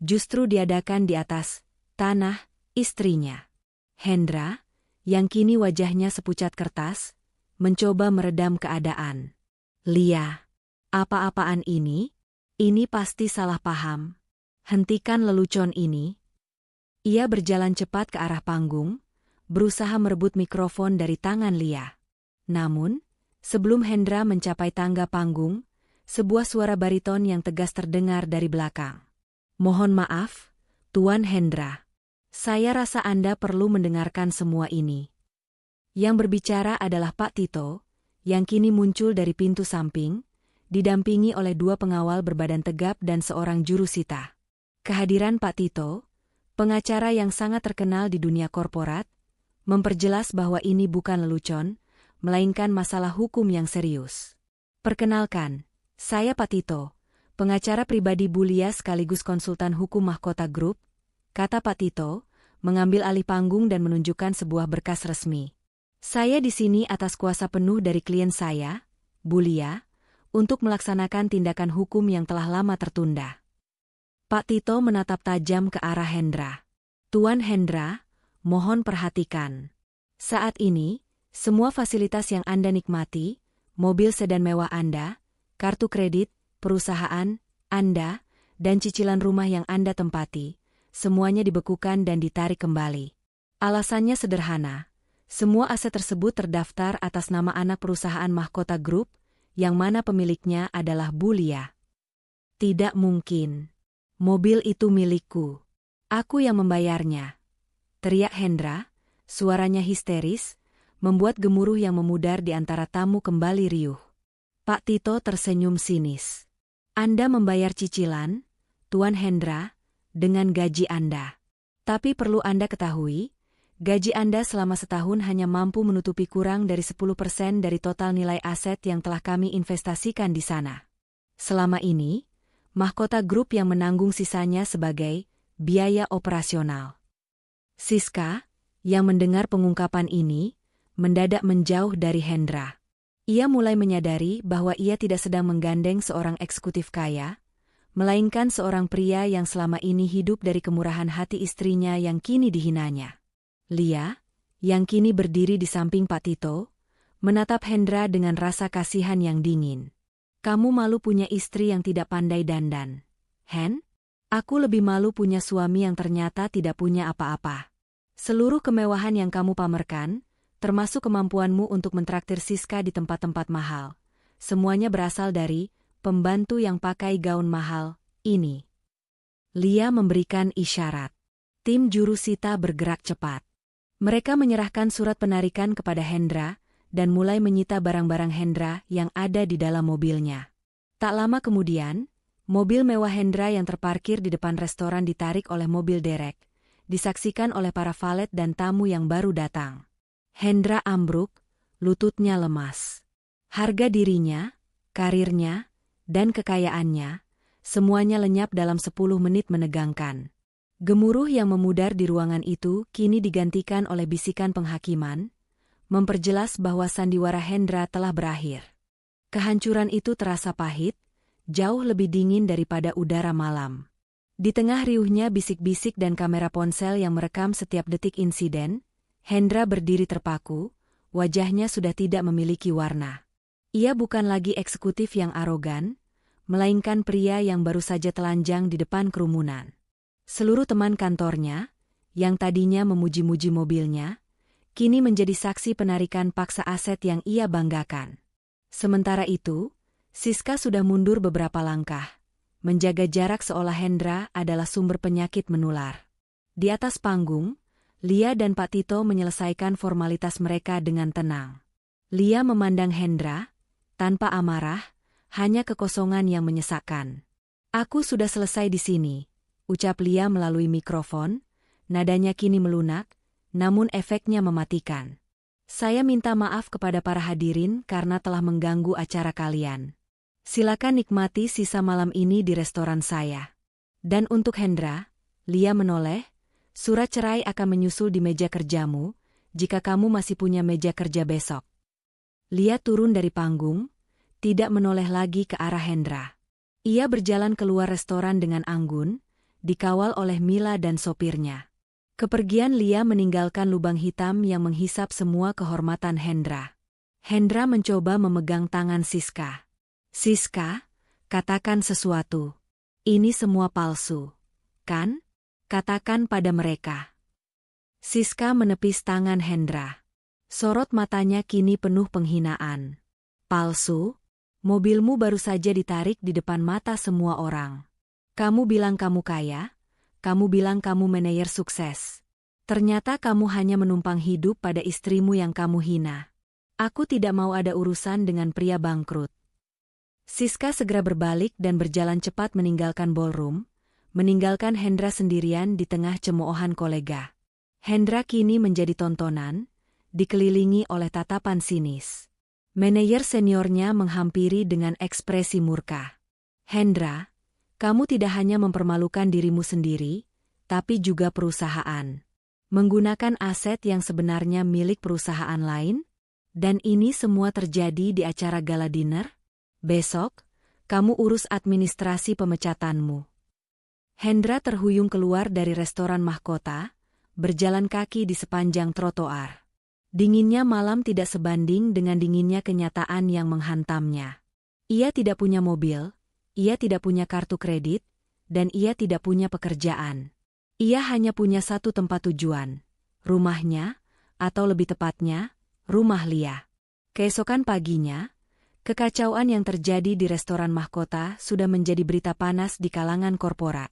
justru diadakan di atas tanah istrinya. Hendra, yang kini wajahnya sepucat kertas, mencoba meredam keadaan. Lia, apa-apaan ini? Ini pasti salah paham. Hentikan lelucon ini. Ia berjalan cepat ke arah panggung, berusaha merebut mikrofon dari tangan Lia. Namun, sebelum Hendra mencapai tangga panggung, sebuah suara bariton yang tegas terdengar dari belakang. Mohon maaf, Tuan Hendra. Saya rasa Anda perlu mendengarkan semua ini. Yang berbicara adalah Pak Tito, yang kini muncul dari pintu samping, didampingi oleh 2 pengawal berbadan tegap dan seorang jurusita. Kehadiran Pak Tito, pengacara yang sangat terkenal di dunia korporat, memperjelas bahwa ini bukan lelucon, melainkan masalah hukum yang serius. Perkenalkan, saya Pak Tito, pengacara pribadi Bu Lia sekaligus konsultan hukum Mahkota Group, kata Pak Tito, mengambil alih panggung dan menunjukkan sebuah berkas resmi. Saya di sini atas kuasa penuh dari klien saya, Bu Lia, untuk melaksanakan tindakan hukum yang telah lama tertunda. Pak Tito menatap tajam ke arah Hendra. Tuan Hendra, mohon perhatikan. Saat ini, semua fasilitas yang Anda nikmati, mobil sedan mewah Anda, kartu kredit, perusahaan Anda, dan cicilan rumah yang Anda tempati, semuanya dibekukan dan ditarik kembali. Alasannya sederhana, semua aset tersebut terdaftar atas nama anak perusahaan Mahkota Group, yang mana pemiliknya adalah Bu Lia. Tidak mungkin. Mobil itu milikku. Aku yang membayarnya. Teriak Hendra, suaranya histeris, membuat gemuruh yang memudar di antara tamu kembali riuh. Pak Tito tersenyum sinis. Anda membayar cicilan, Tuan Hendra, dengan gaji Anda. Tapi perlu Anda ketahui, gaji Anda selama setahun hanya mampu menutupi kurang dari 10% dari total nilai aset yang telah kami investasikan di sana. Selama ini, Mahkota Group yang menanggung sisanya sebagai biaya operasional. Siska, yang mendengar pengungkapan ini, mendadak menjauh dari Hendra. Ia mulai menyadari bahwa ia tidak sedang menggandeng seorang eksekutif kaya, melainkan seorang pria yang selama ini hidup dari kemurahan hati istrinya yang kini dihinanya. Lia, yang kini berdiri di samping Pak Tito, menatap Hendra dengan rasa kasihan yang dingin. Kamu malu punya istri yang tidak pandai dandan. Hen? Aku lebih malu punya suami yang ternyata tidak punya apa-apa. Seluruh kemewahan yang kamu pamerkan, termasuk kemampuanmu untuk mentraktir Siska di tempat-tempat mahal, semuanya berasal dari pembantu yang pakai gaun mahal ini. Lia memberikan isyarat. Tim jurusita bergerak cepat. Mereka menyerahkan surat penarikan kepada Hendra dan mulai menyita barang-barang Hendra yang ada di dalam mobilnya. Tak lama kemudian, mobil mewah Hendra yang terparkir di depan restoran ditarik oleh mobil derek, disaksikan oleh para valet dan tamu yang baru datang. Hendra ambruk, lututnya lemas. Harga dirinya, karirnya, dan kekayaannya, semuanya lenyap dalam 10 menit menegangkan. Gemuruh yang memudar di ruangan itu kini digantikan oleh bisikan penghakiman, memperjelas bahwa sandiwara Hendra telah berakhir. Kehancuran itu terasa pahit, jauh lebih dingin daripada udara malam. Di tengah riuhnya bisik-bisik dan kamera ponsel yang merekam setiap detik insiden, Hendra berdiri terpaku, wajahnya sudah tidak memiliki warna. Ia bukan lagi eksekutif yang arogan, melainkan pria yang baru saja telanjang di depan kerumunan. Seluruh teman kantornya, yang tadinya memuji-muji mobilnya, kini menjadi saksi penarikan paksa aset yang ia banggakan. Sementara itu, Siska sudah mundur beberapa langkah, menjaga jarak seolah Hendra adalah sumber penyakit menular. Di atas panggung, Lia dan Pak Tito menyelesaikan formalitas mereka dengan tenang. Lia memandang Hendra, tanpa amarah, hanya kekosongan yang menyesakkan. "Aku sudah selesai di sini," ucap Lia melalui mikrofon, nadanya kini melunak, namun efeknya mematikan. "Saya minta maaf kepada para hadirin karena telah mengganggu acara kalian. Silakan nikmati sisa malam ini di restoran saya. Dan untuk Hendra," Lia menoleh, "surat cerai akan menyusul di meja kerjamu, jika kamu masih punya meja kerja besok." Lia turun dari panggung, tidak menoleh lagi ke arah Hendra. Ia berjalan keluar restoran dengan anggun, dikawal oleh Mila dan sopirnya. Kepergian Lia meninggalkan lubang hitam yang menghisap semua kehormatan Hendra. Hendra mencoba memegang tangan Siska. "Siska, katakan sesuatu. Ini semua palsu, kan? Katakan pada mereka." Siska menepis tangan Hendra. Sorot matanya kini penuh penghinaan. "Palsu? Mobilmu baru saja ditarik di depan mata semua orang. Kamu bilang kamu kaya, kamu bilang kamu manajer sukses. Ternyata kamu hanya menumpang hidup pada istrimu yang kamu hina. Aku tidak mau ada urusan dengan pria bangkrut." Siska segera berbalik dan berjalan cepat meninggalkan ballroom, meninggalkan Hendra sendirian di tengah cemoohan kolega. Hendra kini menjadi tontonan, dikelilingi oleh tatapan sinis. Manajer seniornya menghampiri dengan ekspresi murka. "Hendra, kamu tidak hanya mempermalukan dirimu sendiri, tapi juga perusahaan. Menggunakan aset yang sebenarnya milik perusahaan lain? Dan ini semua terjadi di acara gala dinner? Besok, kamu urus administrasi pemecatanmu." Hendra terhuyung keluar dari restoran mahkota, berjalan kaki di sepanjang trotoar. Dinginnya malam tidak sebanding dengan dinginnya kenyataan yang menghantamnya. Ia tidak punya mobil, ia tidak punya kartu kredit, dan ia tidak punya pekerjaan. Ia hanya punya satu tempat tujuan, rumahnya, atau lebih tepatnya, rumah Lia. Keesokan paginya, kekacauan yang terjadi di restoran mahkota sudah menjadi berita panas di kalangan korporat.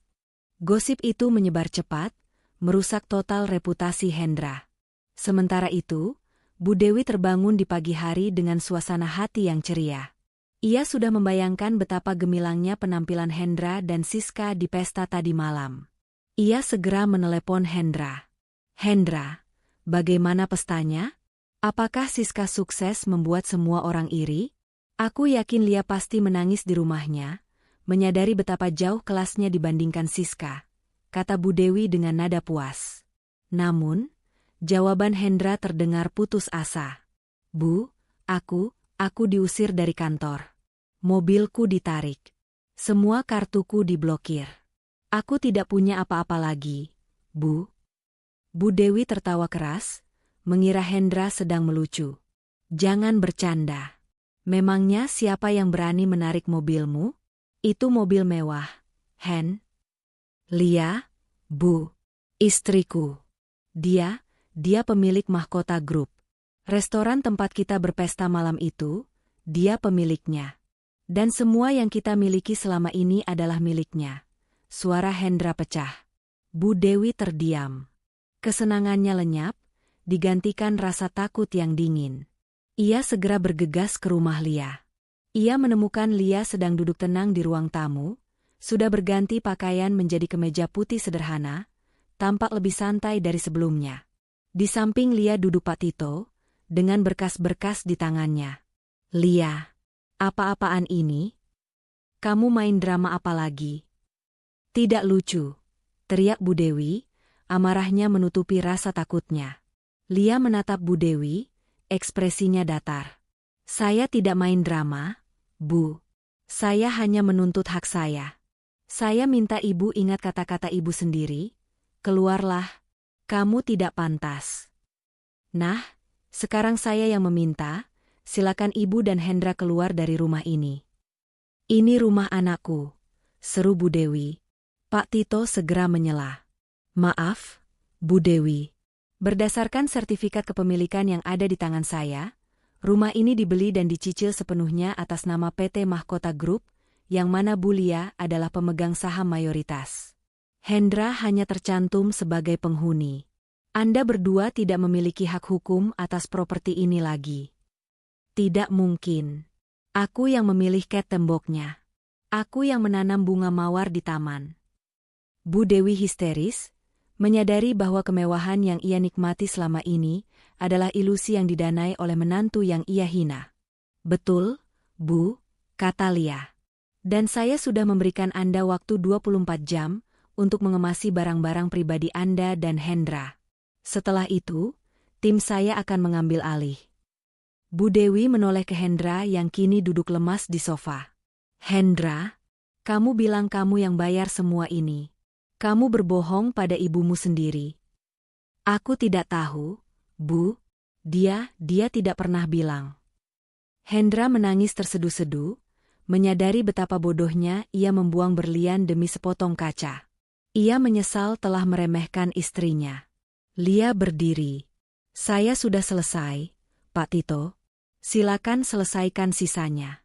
Gosip itu menyebar cepat, merusak total reputasi Hendra. Sementara itu, Bu Dewi terbangun di pagi hari dengan suasana hati yang ceria. Ia sudah membayangkan betapa gemilangnya penampilan Hendra dan Siska di pesta tadi malam. Ia segera menelepon Hendra. "Hendra, bagaimana pestanya? Apakah Siska sukses membuat semua orang iri? Aku yakin Lia pasti menangis di rumahnya, menyadari betapa jauh kelasnya dibandingkan Siska," kata Bu Dewi dengan nada puas. Namun, jawaban Hendra terdengar putus asa. "Bu, aku diusir dari kantor. Mobilku ditarik. Semua kartuku diblokir. Aku tidak punya apa-apa lagi, Bu." Bu Dewi tertawa keras, mengira Hendra sedang melucu. "Jangan bercanda. Memangnya siapa yang berani menarik mobilmu? Itu mobil mewah, Hen." "Lia, Bu. Istriku. Dia pemilik Mahkota Group. Restoran tempat kita berpesta malam itu, dia pemiliknya. Dan semua yang kita miliki selama ini adalah miliknya." Suara Hendra pecah. Bu Dewi terdiam. Kesenangannya lenyap, digantikan rasa takut yang dingin. Ia segera bergegas ke rumah Lia. Ia menemukan Lia sedang duduk tenang di ruang tamu, sudah berganti pakaian menjadi kemeja putih sederhana, tampak lebih santai dari sebelumnya. Di samping Lia duduk Pak Tito, dengan berkas-berkas di tangannya. "Lia, apa-apaan ini? Kamu main drama apa lagi?" "Tidak lucu," teriak Bu Dewi, amarahnya menutupi rasa takutnya. Lia menatap Bu Dewi, ekspresinya datar. "Saya tidak main drama, Bu. Saya hanya menuntut hak saya." Saya minta ibu ingat kata-kata ibu sendiri. Keluarlah, kamu tidak pantas. Nah, sekarang saya yang meminta, silakan ibu dan Hendra keluar dari rumah ini. Ini rumah anakku, seru Bu Dewi. Pak Tito segera menyela. Maaf, Bu Dewi. Berdasarkan sertifikat kepemilikan yang ada di tangan saya, rumah ini dibeli dan dicicil sepenuhnya atas nama PT Mahkota Group, yang mana Bu Lia adalah pemegang saham mayoritas. Hendra hanya tercantum sebagai penghuni. Anda berdua tidak memiliki hak hukum atas properti ini lagi. Tidak mungkin. Aku yang memilih cat temboknya. Aku yang menanam bunga mawar di taman. Bu Dewi histeris, menyadari bahwa kemewahan yang ia nikmati selama ini adalah ilusi yang didanai oleh menantu yang ia hina. Betul, Bu, kata Lia. Dan saya sudah memberikan Anda waktu 24 jam untuk mengemasi barang-barang pribadi Anda dan Hendra. Setelah itu, tim saya akan mengambil alih. Bu Dewi menoleh ke Hendra yang kini duduk lemas di sofa. Hendra, kamu bilang kamu yang bayar semua ini. Kamu berbohong pada ibumu sendiri. Aku tidak tahu, Bu. Dia tidak pernah bilang. Hendra menangis terseduh-seduh, menyadari betapa bodohnya ia membuang berlian demi sepotong kaca. Ia menyesal telah meremehkan istrinya. Lia berdiri. Saya sudah selesai, Pak Tito. Silakan selesaikan sisanya.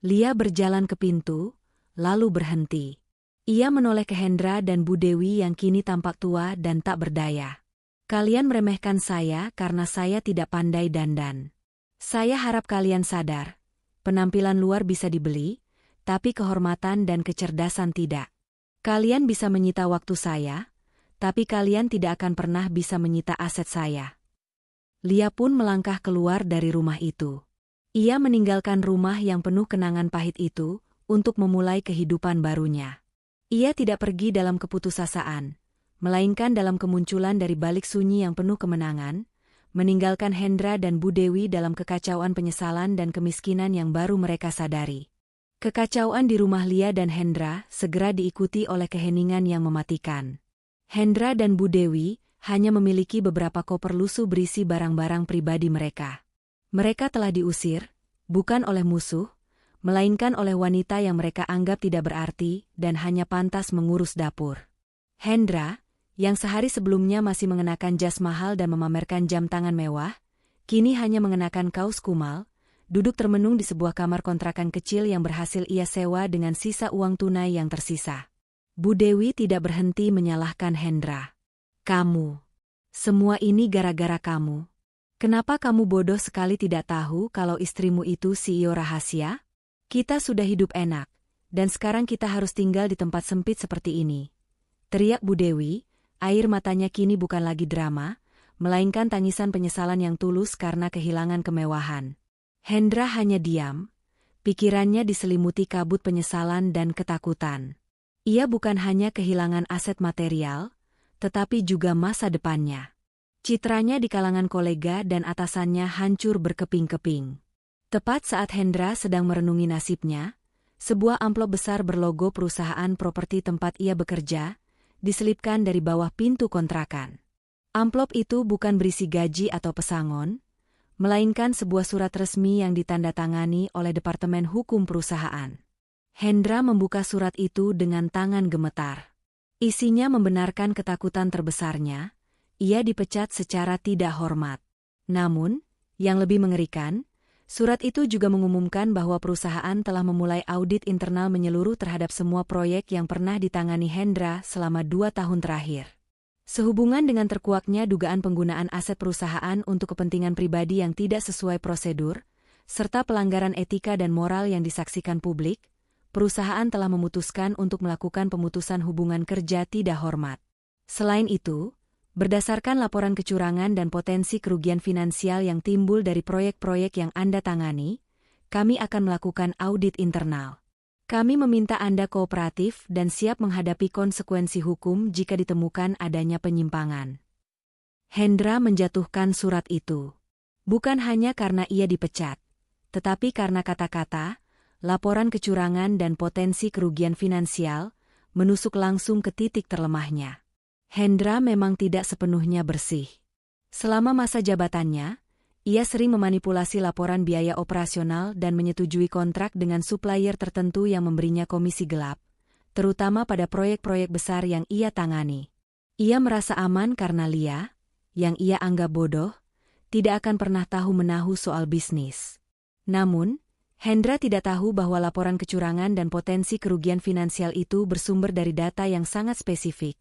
Lia berjalan ke pintu, lalu berhenti. Ia menoleh ke Hendra dan Bu Dewi yang kini tampak tua dan tak berdaya. Kalian meremehkan saya karena saya tidak pandai dandan. Saya harap kalian sadar, penampilan luar bisa dibeli, tapi kehormatan dan kecerdasan tidak. Kalian bisa menyita waktu saya, tapi kalian tidak akan pernah bisa menyita aset saya. Lia pun melangkah keluar dari rumah itu. Ia meninggalkan rumah yang penuh kenangan pahit itu untuk memulai kehidupan barunya. Ia tidak pergi dalam keputusasaan, melainkan dalam kemunculan dari balik sunyi yang penuh kemenangan, meninggalkan Hendra dan Bu Dewi dalam kekacauan penyesalan dan kemiskinan yang baru mereka sadari. Kekacauan di rumah Lia dan Hendra segera diikuti oleh keheningan yang mematikan. Hendra dan Bu Dewi hanya memiliki beberapa koper lusuh berisi barang-barang pribadi mereka. Mereka telah diusir, bukan oleh musuh, melainkan oleh wanita yang mereka anggap tidak berarti dan hanya pantas mengurus dapur. Hendra, yang sehari sebelumnya masih mengenakan jas mahal dan memamerkan jam tangan mewah, kini hanya mengenakan kaos kumal, duduk termenung di sebuah kamar kontrakan kecil yang berhasil ia sewa dengan sisa uang tunai yang tersisa. Bu Dewi tidak berhenti menyalahkan Hendra. Kamu. Semua ini gara-gara kamu. Kenapa kamu bodoh sekali tidak tahu kalau istrimu itu CEO rahasia? Kita sudah hidup enak, dan sekarang kita harus tinggal di tempat sempit seperti ini. Teriak Bu Dewi, air matanya kini bukan lagi drama, melainkan tangisan penyesalan yang tulus karena kehilangan kemewahan. Hendra hanya diam, pikirannya diselimuti kabut penyesalan dan ketakutan. Ia bukan hanya kehilangan aset material, tetapi juga masa depannya. Citranya di kalangan kolega dan atasannya hancur berkeping-keping. Tepat saat Hendra sedang merenungi nasibnya, sebuah amplop besar berlogo perusahaan properti tempat ia bekerja, diselipkan dari bawah pintu kontrakan. Amplop itu bukan berisi gaji atau pesangon, melainkan sebuah surat resmi yang ditandatangani oleh Departemen Hukum perusahaan. Hendra membuka surat itu dengan tangan gemetar. Isinya membenarkan ketakutan terbesarnya, ia dipecat secara tidak hormat. Namun, yang lebih mengerikan, surat itu juga mengumumkan bahwa perusahaan telah memulai audit internal menyeluruh terhadap semua proyek yang pernah ditangani Hendra selama 2 tahun terakhir. Sehubungan dengan terkuaknya dugaan penggunaan aset perusahaan untuk kepentingan pribadi yang tidak sesuai prosedur, serta pelanggaran etika dan moral yang disaksikan publik, perusahaan telah memutuskan untuk melakukan pemutusan hubungan kerja tidak hormat. Selain itu, berdasarkan laporan kecurangan dan potensi kerugian finansial yang timbul dari proyek-proyek yang Anda tangani, kami akan melakukan audit internal. Kami meminta Anda kooperatif dan siap menghadapi konsekuensi hukum jika ditemukan adanya penyimpangan. Hendra menjatuhkan surat itu. Bukan hanya karena ia dipecat, tetapi karena kata-kata, laporan kecurangan dan potensi kerugian finansial menusuk langsung ke titik terlemahnya. Hendra memang tidak sepenuhnya bersih. Selama masa jabatannya, ia sering memanipulasi laporan biaya operasional dan menyetujui kontrak dengan supplier tertentu yang memberinya komisi gelap, terutama pada proyek-proyek besar yang ia tangani. Ia merasa aman karena Lia, yang ia anggap bodoh, tidak akan pernah tahu-menahu soal bisnis. Namun, Hendra tidak tahu bahwa laporan kecurangan dan potensi kerugian finansial itu bersumber dari data yang sangat spesifik,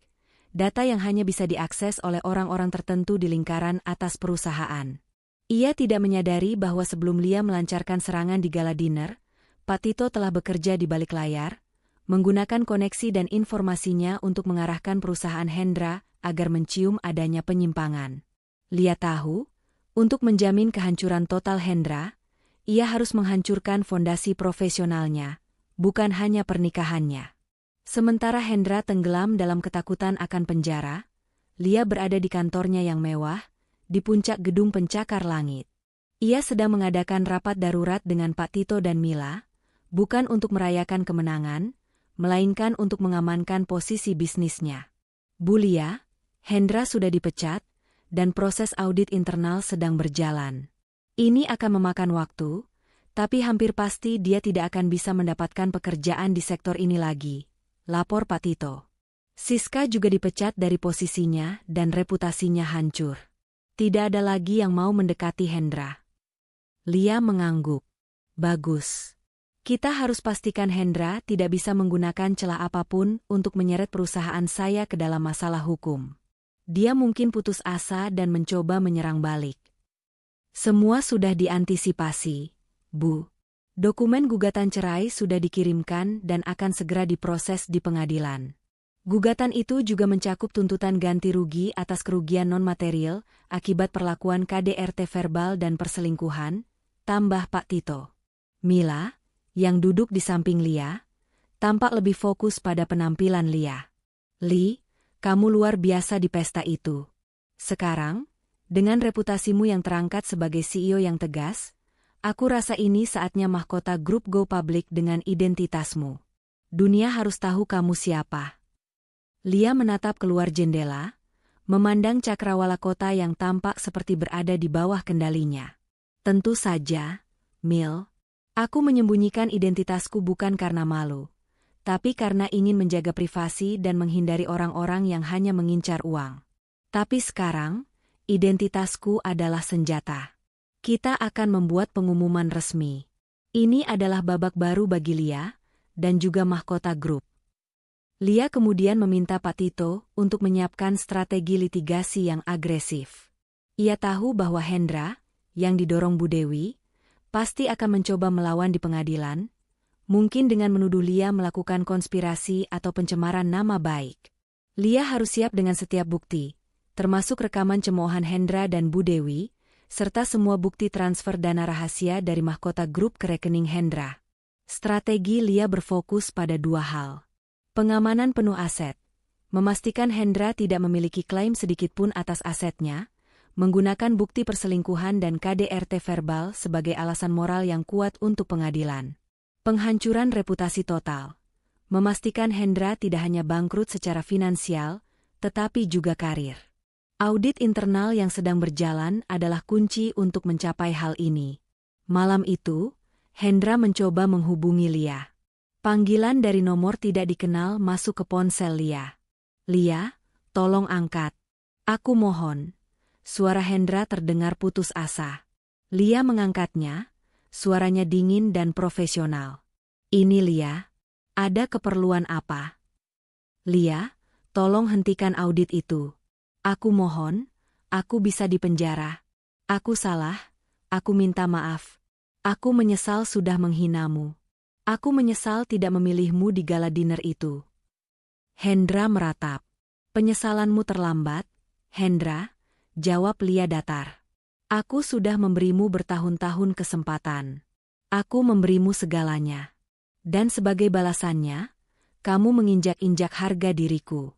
data yang hanya bisa diakses oleh orang-orang tertentu di lingkaran atas perusahaan. Ia tidak menyadari bahwa sebelum Lia melancarkan serangan di gala dinner, Pak Tito telah bekerja di balik layar, menggunakan koneksi dan informasinya untuk mengarahkan perusahaan Hendra agar mencium adanya penyimpangan. Lia tahu, untuk menjamin kehancuran total Hendra, ia harus menghancurkan fondasi profesionalnya, bukan hanya pernikahannya. Sementara Hendra tenggelam dalam ketakutan akan penjara, Lia berada di kantornya yang mewah, di puncak gedung pencakar langit. Ia sedang mengadakan rapat darurat dengan Pak Tito dan Mila, bukan untuk merayakan kemenangan, melainkan untuk mengamankan posisi bisnisnya. Bu Lia, Hendra sudah dipecat, dan proses audit internal sedang berjalan. Ini akan memakan waktu, tapi hampir pasti dia tidak akan bisa mendapatkan pekerjaan di sektor ini lagi, lapor Pak Tito. Siska juga dipecat dari posisinya dan reputasinya hancur. Tidak ada lagi yang mau mendekati Hendra. Lia mengangguk. Bagus. Kita harus pastikan Hendra tidak bisa menggunakan celah apapun untuk menyeret perusahaan saya ke dalam masalah hukum. Dia mungkin putus asa dan mencoba menyerang balik. Semua sudah diantisipasi, Bu. Dokumen gugatan cerai sudah dikirimkan dan akan segera diproses di pengadilan. Gugatan itu juga mencakup tuntutan ganti rugi atas kerugian non-material akibat perlakuan KDRT verbal dan perselingkuhan, tambah Pak Tito. Mila, yang duduk di samping Lia, tampak lebih fokus pada penampilan Lia. Li, kamu luar biasa di pesta itu. Sekarang, dengan reputasimu yang terangkat sebagai CEO yang tegas, aku rasa ini saatnya mahkota grup go public dengan identitasmu. Dunia harus tahu kamu siapa. Lia menatap keluar jendela, memandang cakrawala kota yang tampak seperti berada di bawah kendalinya. Tentu saja, Mil, aku menyembunyikan identitasku bukan karena malu, tapi karena ingin menjaga privasi dan menghindari orang-orang yang hanya mengincar uang. Tapi sekarang, identitasku adalah senjata. Kita akan membuat pengumuman resmi. Ini adalah babak baru bagi Lia, dan juga mahkota grup. Lia kemudian meminta Pak Tito untuk menyiapkan strategi litigasi yang agresif. Ia tahu bahwa Hendra, yang didorong Bu Dewi, pasti akan mencoba melawan di pengadilan, mungkin dengan menuduh Lia melakukan konspirasi atau pencemaran nama baik. Lia harus siap dengan setiap bukti, termasuk rekaman cemoohan Hendra dan Bu Dewi, serta semua bukti transfer dana rahasia dari mahkota grup ke rekening Hendra. Strategi Lia berfokus pada dua hal. Pengamanan penuh aset, memastikan Hendra tidak memiliki klaim sedikitpun atas asetnya, menggunakan bukti perselingkuhan dan KDRT verbal sebagai alasan moral yang kuat untuk pengadilan. Penghancuran reputasi total, memastikan Hendra tidak hanya bangkrut secara finansial, tetapi juga karir. Audit internal yang sedang berjalan adalah kunci untuk mencapai hal ini. Malam itu, Hendra mencoba menghubungi Lia. Panggilan dari nomor tidak dikenal masuk ke ponsel Lia. Lia, tolong angkat. Aku mohon. Suara Hendra terdengar putus asa. Lia mengangkatnya, suaranya dingin dan profesional. Ini Lia, ada keperluan apa? Lia, tolong hentikan audit itu. Aku mohon, aku bisa dipenjara. Aku salah, aku minta maaf. Aku menyesal sudah menghinamu. Aku menyesal tidak memilihmu di gala dinner itu. Hendra meratap. Penyesalanmu terlambat, Hendra, jawab Lia datar. Aku sudah memberimu bertahun-tahun kesempatan. Aku memberimu segalanya. Dan sebagai balasannya, kamu menginjak-injak harga diriku.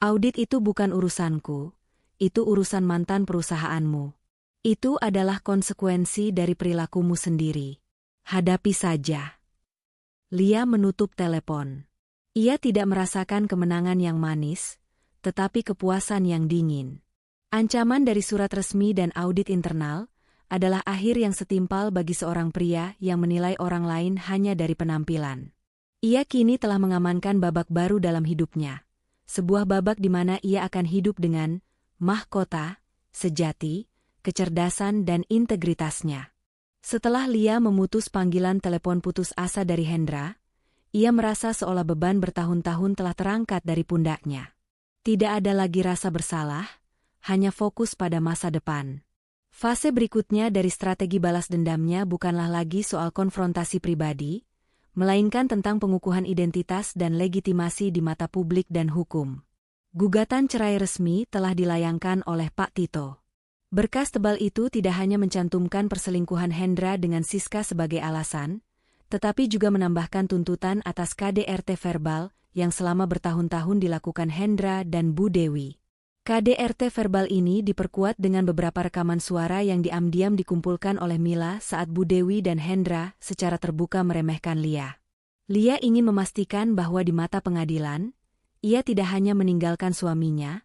Audit itu bukan urusanku, itu urusan mantan perusahaanmu. Itu adalah konsekuensi dari perilakumu sendiri. Hadapi saja. Lia menutup telepon. Ia tidak merasakan kemenangan yang manis, tetapi kepuasan yang dingin. Ancaman dari surat resmi dan audit internal adalah akhir yang setimpal bagi seorang pria yang menilai orang lain hanya dari penampilan. Ia kini telah mengamankan babak baru dalam hidupnya. Sebuah babak di mana ia akan hidup dengan mahkota, sejati, kecerdasan dan integritasnya. Setelah Lia memutus panggilan telepon putus asa dari Hendra, ia merasa seolah beban bertahun-tahun telah terangkat dari pundaknya. Tidak ada lagi rasa bersalah, hanya fokus pada masa depan. Fase berikutnya dari strategi balas dendamnya bukanlah lagi soal konfrontasi pribadi, melainkan tentang pengukuhan identitas dan legitimasi di mata publik dan hukum. Gugatan cerai resmi telah dilayangkan oleh Pak Tito. Berkas tebal itu tidak hanya mencantumkan perselingkuhan Hendra dengan Siska sebagai alasan, tetapi juga menambahkan tuntutan atas KDRT verbal yang selama bertahun-tahun dilakukan Hendra dan Bu Dewi. KDRT verbal ini diperkuat dengan beberapa rekaman suara yang diam-diam dikumpulkan oleh Mila saat Bu Dewi dan Hendra secara terbuka meremehkan Lia. Lia ingin memastikan bahwa di mata pengadilan, ia tidak hanya meninggalkan suaminya,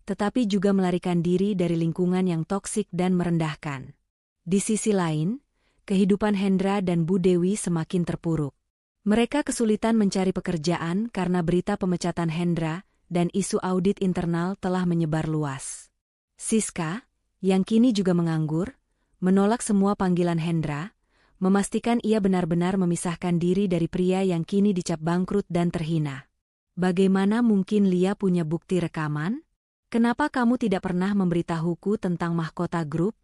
tetapi juga melarikan diri dari lingkungan yang toksik dan merendahkan. Di sisi lain, kehidupan Hendra dan Bu Dewi semakin terpuruk. Mereka kesulitan mencari pekerjaan karena berita pemecatan Hendra dan isu audit internal telah menyebar luas. Siska, yang kini juga menganggur, menolak semua panggilan Hendra, memastikan ia benar-benar memisahkan diri dari pria yang kini dicap bangkrut dan terhina. Bagaimana mungkin Lia punya bukti rekaman? Kenapa kamu tidak pernah memberitahuku tentang Mahkota Group?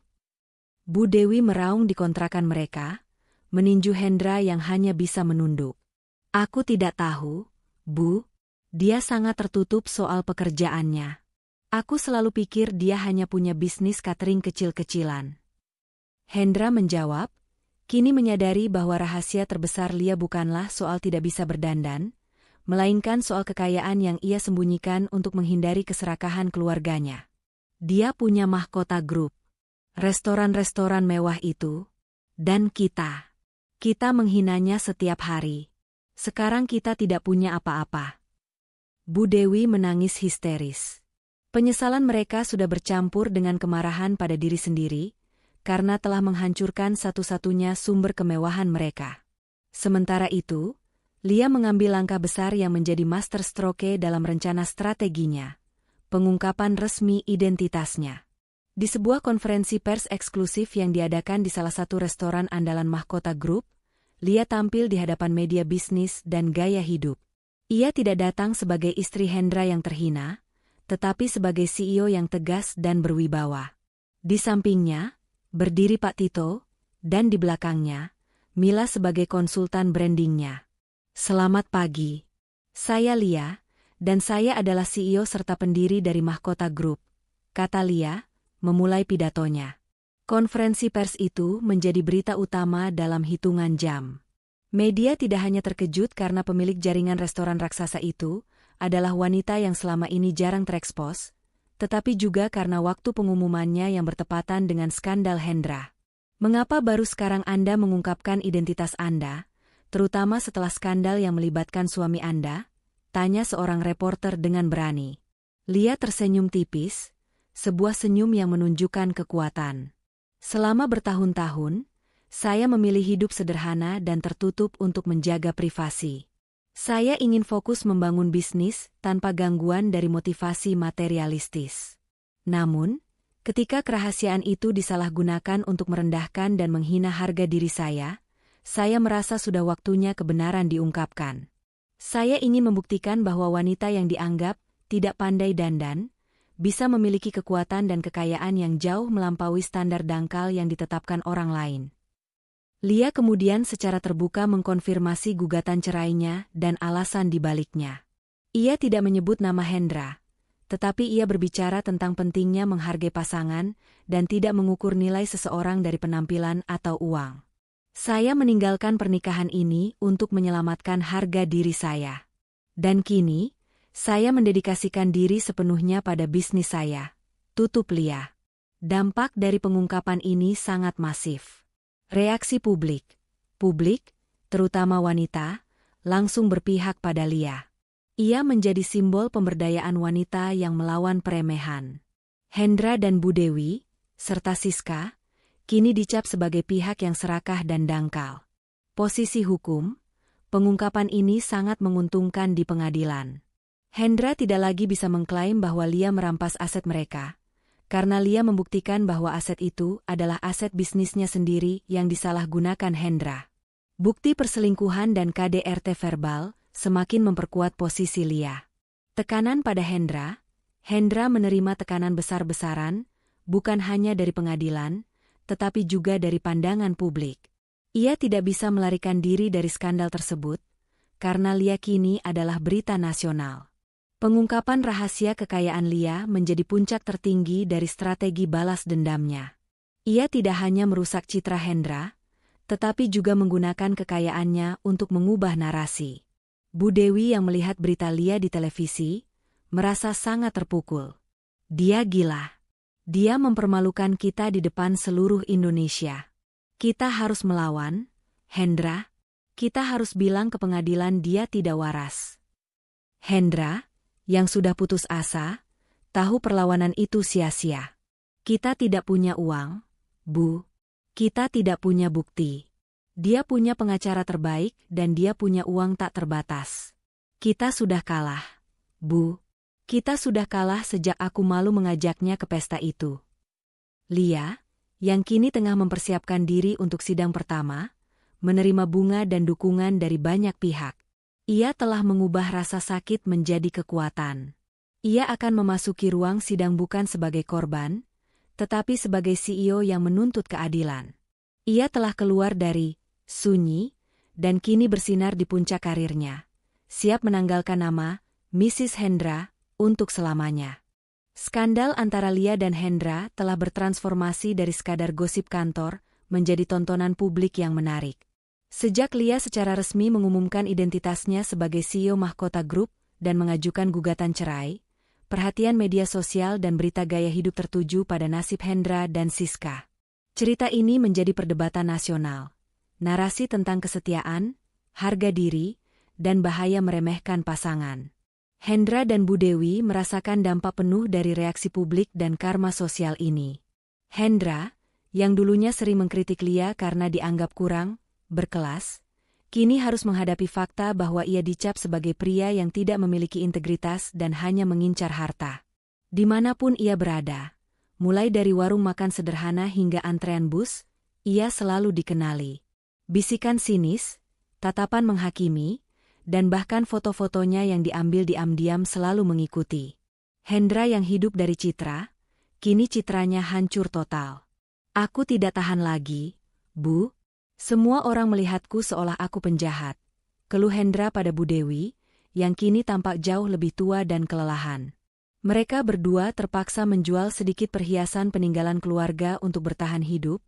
Bu Dewi meraung di kontrakan mereka, meninju Hendra yang hanya bisa menunduk. Aku tidak tahu, Bu. Dia sangat tertutup soal pekerjaannya. Aku selalu pikir dia hanya punya bisnis catering kecil-kecilan. Hendra menjawab, kini menyadari bahwa rahasia terbesar Lia bukanlah soal tidak bisa berdandan, melainkan soal kekayaan yang ia sembunyikan untuk menghindari keserakahan keluarganya. Dia punya Mahkota Group. Restoran-restoran mewah itu, dan kita menghinanya setiap hari. Sekarang kita tidak punya apa-apa. Bu Dewi menangis histeris. Penyesalan mereka sudah bercampur dengan kemarahan pada diri sendiri, karena telah menghancurkan satu-satunya sumber kemewahan mereka. Sementara itu, Lia mengambil langkah besar yang menjadi master stroke dalam rencana strateginya, pengungkapan resmi identitasnya. Di sebuah konferensi pers eksklusif yang diadakan di salah satu restoran andalan Mahkota Group, Lia tampil di hadapan media bisnis dan gaya hidup. Ia tidak datang sebagai istri Hendra yang terhina, tetapi sebagai CEO yang tegas dan berwibawa. Di sampingnya, berdiri Pak Tito, dan di belakangnya, Mila sebagai konsultan brandingnya. Selamat pagi. Saya Lia, dan saya adalah CEO serta pendiri dari Mahkota Group, kata Lia, memulai pidatonya. Konferensi pers itu menjadi berita utama dalam hitungan jam. Media tidak hanya terkejut karena pemilik jaringan restoran raksasa itu adalah wanita yang selama ini jarang terekspos, tetapi juga karena waktu pengumumannya yang bertepatan dengan skandal Hendra. Mengapa baru sekarang Anda mengungkapkan identitas Anda, terutama setelah skandal yang melibatkan suami Anda? Tanya seorang reporter dengan berani. Lia tersenyum tipis, sebuah senyum yang menunjukkan kekuatan. Selama bertahun-tahun, saya memilih hidup sederhana dan tertutup untuk menjaga privasi. Saya ingin fokus membangun bisnis tanpa gangguan dari motivasi materialistis. Namun, ketika kerahasiaan itu disalahgunakan untuk merendahkan dan menghina harga diri saya merasa sudah waktunya kebenaran diungkapkan. Saya ingin membuktikan bahwa wanita yang dianggap tidak pandai dandan, bisa memiliki kekuatan dan kekayaan yang jauh melampaui standar dangkal yang ditetapkan orang lain. Lia kemudian secara terbuka mengkonfirmasi gugatan cerainya dan alasan di baliknya. Ia tidak menyebut nama Hendra, tetapi ia berbicara tentang pentingnya menghargai pasangan dan tidak mengukur nilai seseorang dari penampilan atau uang. Saya meninggalkan pernikahan ini untuk menyelamatkan harga diri saya. Dan kini, saya mendedikasikan diri sepenuhnya pada bisnis saya. Tutup Lia. Dampak dari pengungkapan ini sangat masif. Reaksi publik, terutama wanita, langsung berpihak pada Lia. Ia menjadi simbol pemberdayaan wanita yang melawan peremehan. Hendra dan Bu Dewi, serta Siska, kini dicap sebagai pihak yang serakah dan dangkal. Posisi hukum, pengungkapan ini sangat menguntungkan di pengadilan. Hendra tidak lagi bisa mengklaim bahwa Lia merampas aset mereka, karena Lia membuktikan bahwa aset itu adalah aset bisnisnya sendiri yang disalahgunakan Hendra. Bukti perselingkuhan dan KDRT verbal semakin memperkuat posisi Lia. Tekanan pada Hendra menerima tekanan besar-besaran, bukan hanya dari pengadilan, tetapi juga dari pandangan publik. Ia tidak bisa melarikan diri dari skandal tersebut, karena Lia kini adalah berita nasional. Pengungkapan rahasia kekayaan Lia menjadi puncak tertinggi dari strategi balas dendamnya. Ia tidak hanya merusak citra Hendra, tetapi juga menggunakan kekayaannya untuk mengubah narasi. Bu Dewi yang melihat berita Lia di televisi, merasa sangat terpukul. Dia gila. Dia mempermalukan kita di depan seluruh Indonesia. Kita harus melawan, Hendra. Kita harus bilang ke pengadilan dia tidak waras. Hendra, yang sudah putus asa, tahu perlawanan itu sia-sia. Kita tidak punya uang, Bu. Kita tidak punya bukti. Dia punya pengacara terbaik dan dia punya uang tak terbatas. Kita sudah kalah, Bu. Kita sudah kalah sejak aku malu mengajaknya ke pesta itu. Lia, yang kini tengah mempersiapkan diri untuk sidang pertama, menerima bunga dan dukungan dari banyak pihak. Ia telah mengubah rasa sakit menjadi kekuatan. Ia akan memasuki ruang sidang bukan sebagai korban, tetapi sebagai CEO yang menuntut keadilan. Ia telah keluar dari sunyi dan kini bersinar di puncak karirnya, siap menanggalkan nama Mrs. Hendra untuk selamanya. Skandal antara Lia dan Hendra telah bertransformasi dari sekadar gosip kantor menjadi tontonan publik yang menarik. Sejak Lia secara resmi mengumumkan identitasnya sebagai CEO Mahkota Group dan mengajukan gugatan cerai, perhatian media sosial dan berita gaya hidup tertuju pada nasib Hendra dan Siska. Cerita ini menjadi perdebatan nasional. Narasi tentang kesetiaan, harga diri, dan bahaya meremehkan pasangan. Hendra dan Bu Dewi merasakan dampak penuh dari reaksi publik dan karma sosial ini. Hendra, yang dulunya sering mengkritik Lia karena dianggap kurang berkelas, kini harus menghadapi fakta bahwa ia dicap sebagai pria yang tidak memiliki integritas dan hanya mengincar harta. Dimanapun ia berada, mulai dari warung makan sederhana hingga antrean bus, ia selalu dikenali. Bisikan sinis, tatapan menghakimi, dan bahkan foto-fotonya yang diambil diam-diam selalu mengikuti. Hendra yang hidup dari citra, kini citranya hancur total. Aku tidak tahan lagi, Bu. Semua orang melihatku seolah aku penjahat. Keluh Hendra pada Bu Dewi, yang kini tampak jauh lebih tua dan kelelahan. Mereka berdua terpaksa menjual sedikit perhiasan peninggalan keluarga untuk bertahan hidup,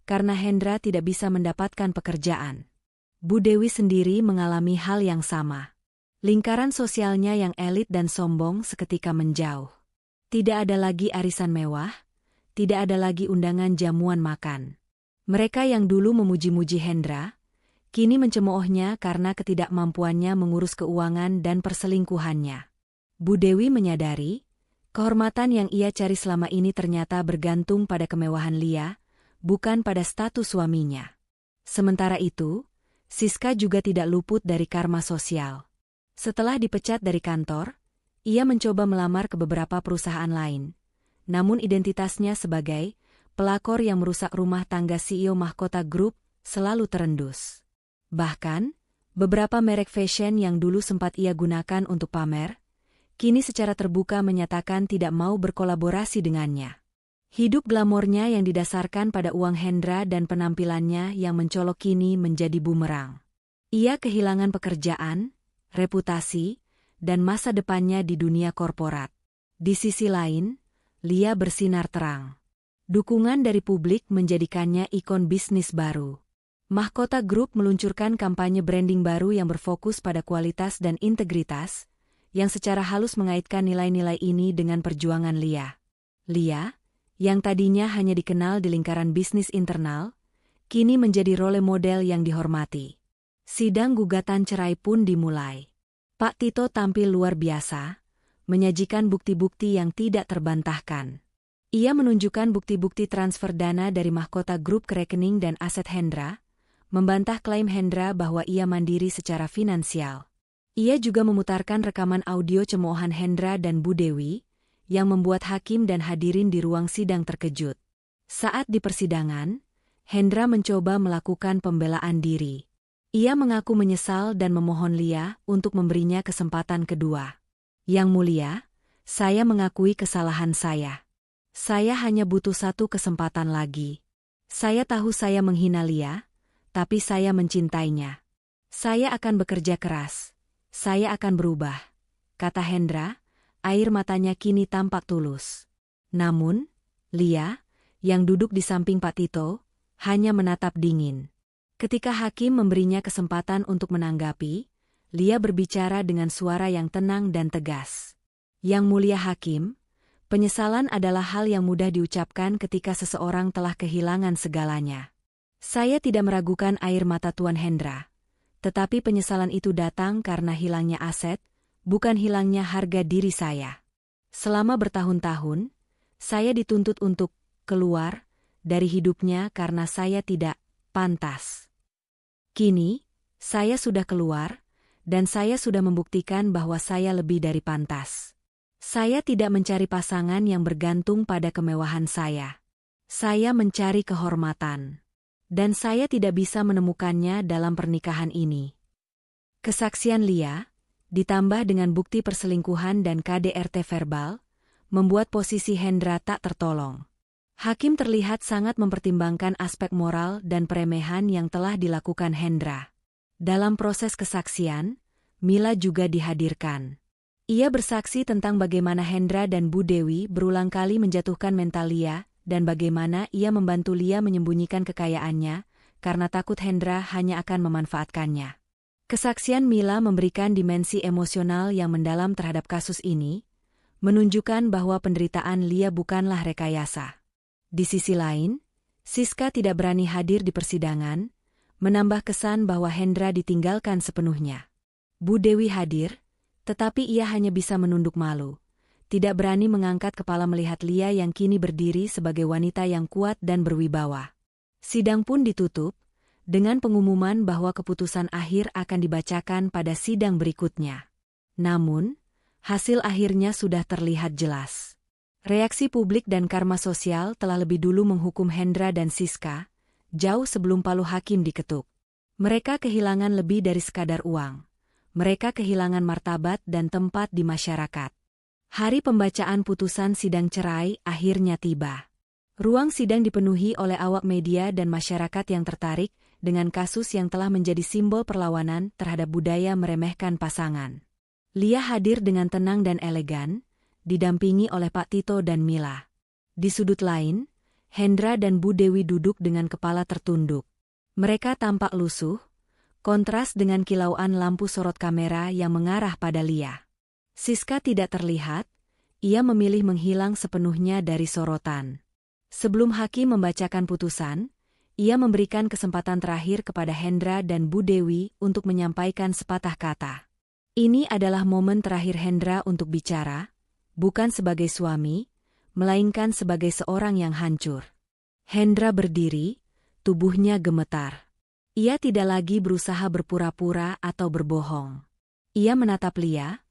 karena Hendra tidak bisa mendapatkan pekerjaan. Bu Dewi sendiri mengalami hal yang sama. Lingkaran sosialnya yang elit dan sombong seketika menjauh. Tidak ada lagi arisan mewah, tidak ada lagi undangan jamuan makan. Mereka yang dulu memuji-muji Hendra, kini mencemoohnya karena ketidakmampuannya mengurus keuangan dan perselingkuhannya. Bu Dewi menyadari, kehormatan yang ia cari selama ini ternyata bergantung pada kemewahan Lia, bukan pada status suaminya. Sementara itu, Siska juga tidak luput dari karma sosial. Setelah dipecat dari kantor, ia mencoba melamar ke beberapa perusahaan lain, namun identitasnya sebagai pelakor yang merusak rumah tangga CEO Mahkota Group selalu terendus. Bahkan, beberapa merek fashion yang dulu sempat ia gunakan untuk pamer, kini secara terbuka menyatakan tidak mau berkolaborasi dengannya. Hidup glamornya yang didasarkan pada uang Hendra dan penampilannya yang mencolok kini menjadi bumerang. Ia kehilangan pekerjaan, reputasi, dan masa depannya di dunia korporat. Di sisi lain, Lia bersinar terang. Dukungan dari publik menjadikannya ikon bisnis baru. Mahkota Group meluncurkan kampanye branding baru yang berfokus pada kualitas dan integritas, yang secara halus mengaitkan nilai-nilai ini dengan perjuangan Lia. Lia, yang tadinya hanya dikenal di lingkaran bisnis internal, kini menjadi role model yang dihormati. Sidang gugatan cerai pun dimulai. Pak Tito tampil luar biasa, menyajikan bukti-bukti yang tidak terbantahkan. Ia menunjukkan bukti-bukti transfer dana dari Mahkota Group ke rekening dan aset Hendra, membantah klaim Hendra bahwa ia mandiri secara finansial. Ia juga memutarkan rekaman audio cemoohan Hendra dan Bu Dewi, yang membuat hakim dan hadirin di ruang sidang terkejut. Saat di persidangan, Hendra mencoba melakukan pembelaan diri. Ia mengaku menyesal dan memohon Lia untuk memberinya kesempatan kedua. Yang mulia, saya mengakui kesalahan saya. Saya hanya butuh satu kesempatan lagi. Saya tahu saya menghina Lia, tapi saya mencintainya. Saya akan bekerja keras. Saya akan berubah, kata Hendra, air matanya kini tampak tulus. Namun, Lia, yang duduk di samping Pak Tito, hanya menatap dingin. Ketika hakim memberinya kesempatan untuk menanggapi, Lia berbicara dengan suara yang tenang dan tegas. Yang mulia hakim, penyesalan adalah hal yang mudah diucapkan ketika seseorang telah kehilangan segalanya. Saya tidak meragukan air mata Tuan Hendra, tetapi penyesalan itu datang karena hilangnya aset, bukan hilangnya harga diri saya. Selama bertahun-tahun, saya dituntut untuk keluar dari hidupnya karena saya tidak pantas. Kini, saya sudah keluar, dan saya sudah membuktikan bahwa saya lebih dari pantas. Saya tidak mencari pasangan yang bergantung pada kemewahan saya. Saya mencari kehormatan. Dan saya tidak bisa menemukannya dalam pernikahan ini. Kesaksian Lia, ditambah dengan bukti perselingkuhan dan KDRT verbal, membuat posisi Hendra tak tertolong. Hakim terlihat sangat mempertimbangkan aspek moral dan peremehan yang telah dilakukan Hendra. Dalam proses kesaksian, Mila juga dihadirkan. Ia bersaksi tentang bagaimana Hendra dan Bu Dewi berulang kali menjatuhkan mental Lia dan bagaimana ia membantu Lia menyembunyikan kekayaannya karena takut Hendra hanya akan memanfaatkannya. Kesaksian Mila memberikan dimensi emosional yang mendalam terhadap kasus ini, menunjukkan bahwa penderitaan Lia bukanlah rekayasa. Di sisi lain, Siska tidak berani hadir di persidangan, menambah kesan bahwa Hendra ditinggalkan sepenuhnya. Bu Dewi hadir, tetapi ia hanya bisa menunduk malu, tidak berani mengangkat kepala melihat Lia yang kini berdiri sebagai wanita yang kuat dan berwibawa. Sidang pun ditutup, dengan pengumuman bahwa keputusan akhir akan dibacakan pada sidang berikutnya. Namun, hasil akhirnya sudah terlihat jelas. Reaksi publik dan karma sosial telah lebih dulu menghukum Hendra dan Siska, jauh sebelum palu hakim diketuk. Mereka kehilangan lebih dari sekadar uang. Mereka kehilangan martabat dan tempat di masyarakat. Hari pembacaan putusan sidang cerai akhirnya tiba. Ruang sidang dipenuhi oleh awak media dan masyarakat yang tertarik dengan kasus yang telah menjadi simbol perlawanan terhadap budaya meremehkan pasangan. Lia hadir dengan tenang dan elegan, didampingi oleh Pak Tito dan Mila. Di sudut lain, Hendra dan Bu Dewi duduk dengan kepala tertunduk. Mereka tampak lusuh, kontras dengan kilauan lampu sorot kamera yang mengarah pada Lia. Siska tidak terlihat, ia memilih menghilang sepenuhnya dari sorotan. Sebelum hakim membacakan putusan, ia memberikan kesempatan terakhir kepada Hendra dan Bu Dewi untuk menyampaikan sepatah kata. Ini adalah momen terakhir Hendra untuk bicara, bukan sebagai suami, melainkan sebagai seorang yang hancur. Hendra berdiri, tubuhnya gemetar. Ia tidak lagi berusaha berpura-pura atau berbohong. Ia menatap Lia,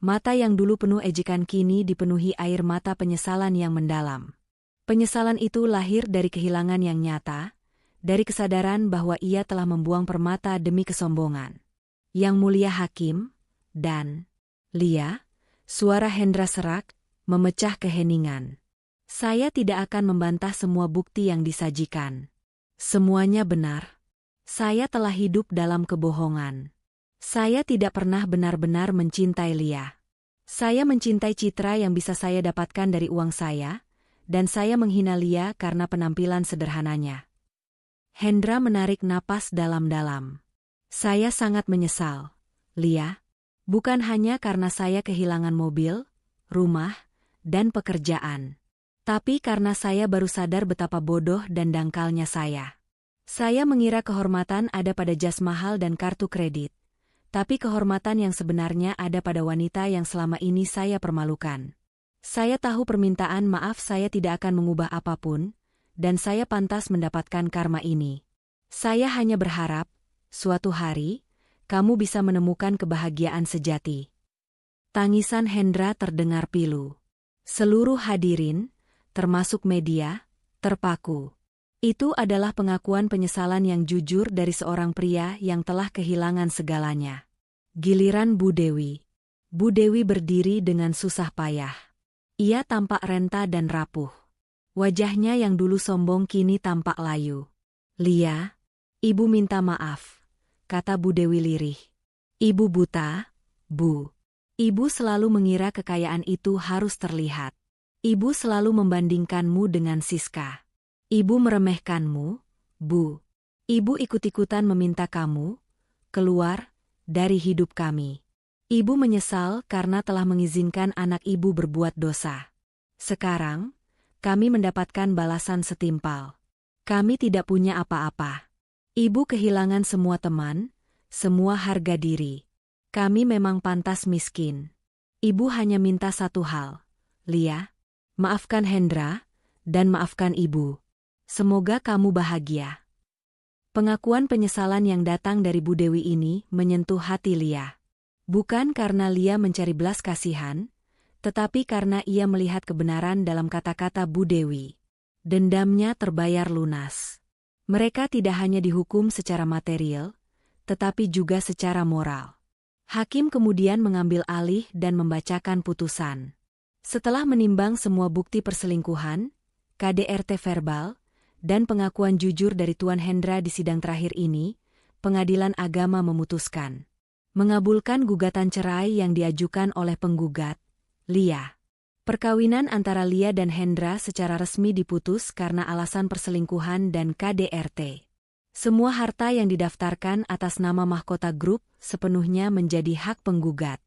mata yang dulu penuh ejekan kini dipenuhi air mata penyesalan yang mendalam. Penyesalan itu lahir dari kehilangan yang nyata, dari kesadaran bahwa ia telah membuang permata demi kesombongan. Yang mulia hakim, dan Lia, suara Hendra serak, memecah keheningan. Saya tidak akan membantah semua bukti yang disajikan. Semuanya benar. Saya telah hidup dalam kebohongan. Saya tidak pernah benar-benar mencintai Lia. Saya mencintai citra yang bisa saya dapatkan dari uang saya, dan saya menghina Lia karena penampilan sederhananya. Hendra menarik napas dalam-dalam. Saya sangat menyesal, Lia. Bukan hanya karena saya kehilangan mobil, rumah, dan pekerjaan. Tapi karena saya baru sadar betapa bodoh dan dangkalnya saya. Saya mengira kehormatan ada pada jas mahal dan kartu kredit. Tapi kehormatan yang sebenarnya ada pada wanita yang selama ini saya permalukan. Saya tahu permintaan maaf saya tidak akan mengubah apapun, dan saya pantas mendapatkan karma ini. Saya hanya berharap, suatu hari, kamu bisa menemukan kebahagiaan sejati. Tangisan Hendra terdengar pilu. Seluruh hadirin, termasuk media, terpaku. Itu adalah pengakuan penyesalan yang jujur dari seorang pria yang telah kehilangan segalanya. Giliran Bu Dewi. Bu Dewi berdiri dengan susah payah. Ia tampak renta dan rapuh. Wajahnya yang dulu sombong kini tampak layu. "Lia, Ibu minta maaf," kata Bu Dewi lirih. "Ibu buta, Bu. Ibu selalu mengira kekayaan itu harus terlihat. Ibu selalu membandingkanmu dengan Siska. Ibu meremehkanmu, Bu. Ibu ikut-ikutan meminta kamu keluar dari hidup kami. Ibu menyesal karena telah mengizinkan anak ibu berbuat dosa. Sekarang, kami mendapatkan balasan setimpal. Kami tidak punya apa-apa. Ibu kehilangan semua teman, semua harga diri. Kami memang pantas miskin. Ibu hanya minta satu hal, Lia, maafkan Hendra, dan maafkan ibu. Semoga kamu bahagia." Pengakuan penyesalan yang datang dari Bu Dewi ini menyentuh hati Lia. Bukan karena Lia mencari belas kasihan, tetapi karena ia melihat kebenaran dalam kata-kata Bu Dewi. Dendamnya terbayar lunas. Mereka tidak hanya dihukum secara material, tetapi juga secara moral. Hakim kemudian mengambil alih dan membacakan putusan. Setelah menimbang semua bukti perselingkuhan, KDRT verbal, dan pengakuan jujur dari Tuan Hendra di sidang terakhir ini, Pengadilan Agama memutuskan mengabulkan gugatan cerai yang diajukan oleh penggugat, Lia. Perkawinan antara Lia dan Hendra secara resmi diputus karena alasan perselingkuhan dan KDRT. Semua harta yang didaftarkan atas nama Mahkota Group sepenuhnya menjadi hak penggugat.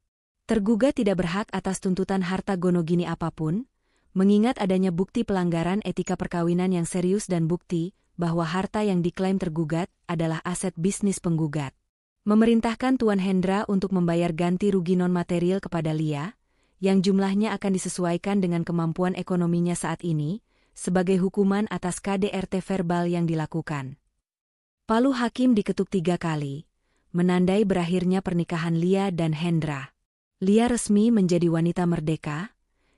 Tergugat tidak berhak atas tuntutan harta gonogini apapun, mengingat adanya bukti pelanggaran etika perkawinan yang serius dan bukti bahwa harta yang diklaim tergugat adalah aset bisnis penggugat. Memerintahkan Tuan Hendra untuk membayar ganti rugi non-material kepada Lia, yang jumlahnya akan disesuaikan dengan kemampuan ekonominya saat ini, sebagai hukuman atas KDRT verbal yang dilakukan. Palu hakim diketuk 3 kali, menandai berakhirnya pernikahan Lia dan Hendra. Lia resmi menjadi wanita merdeka,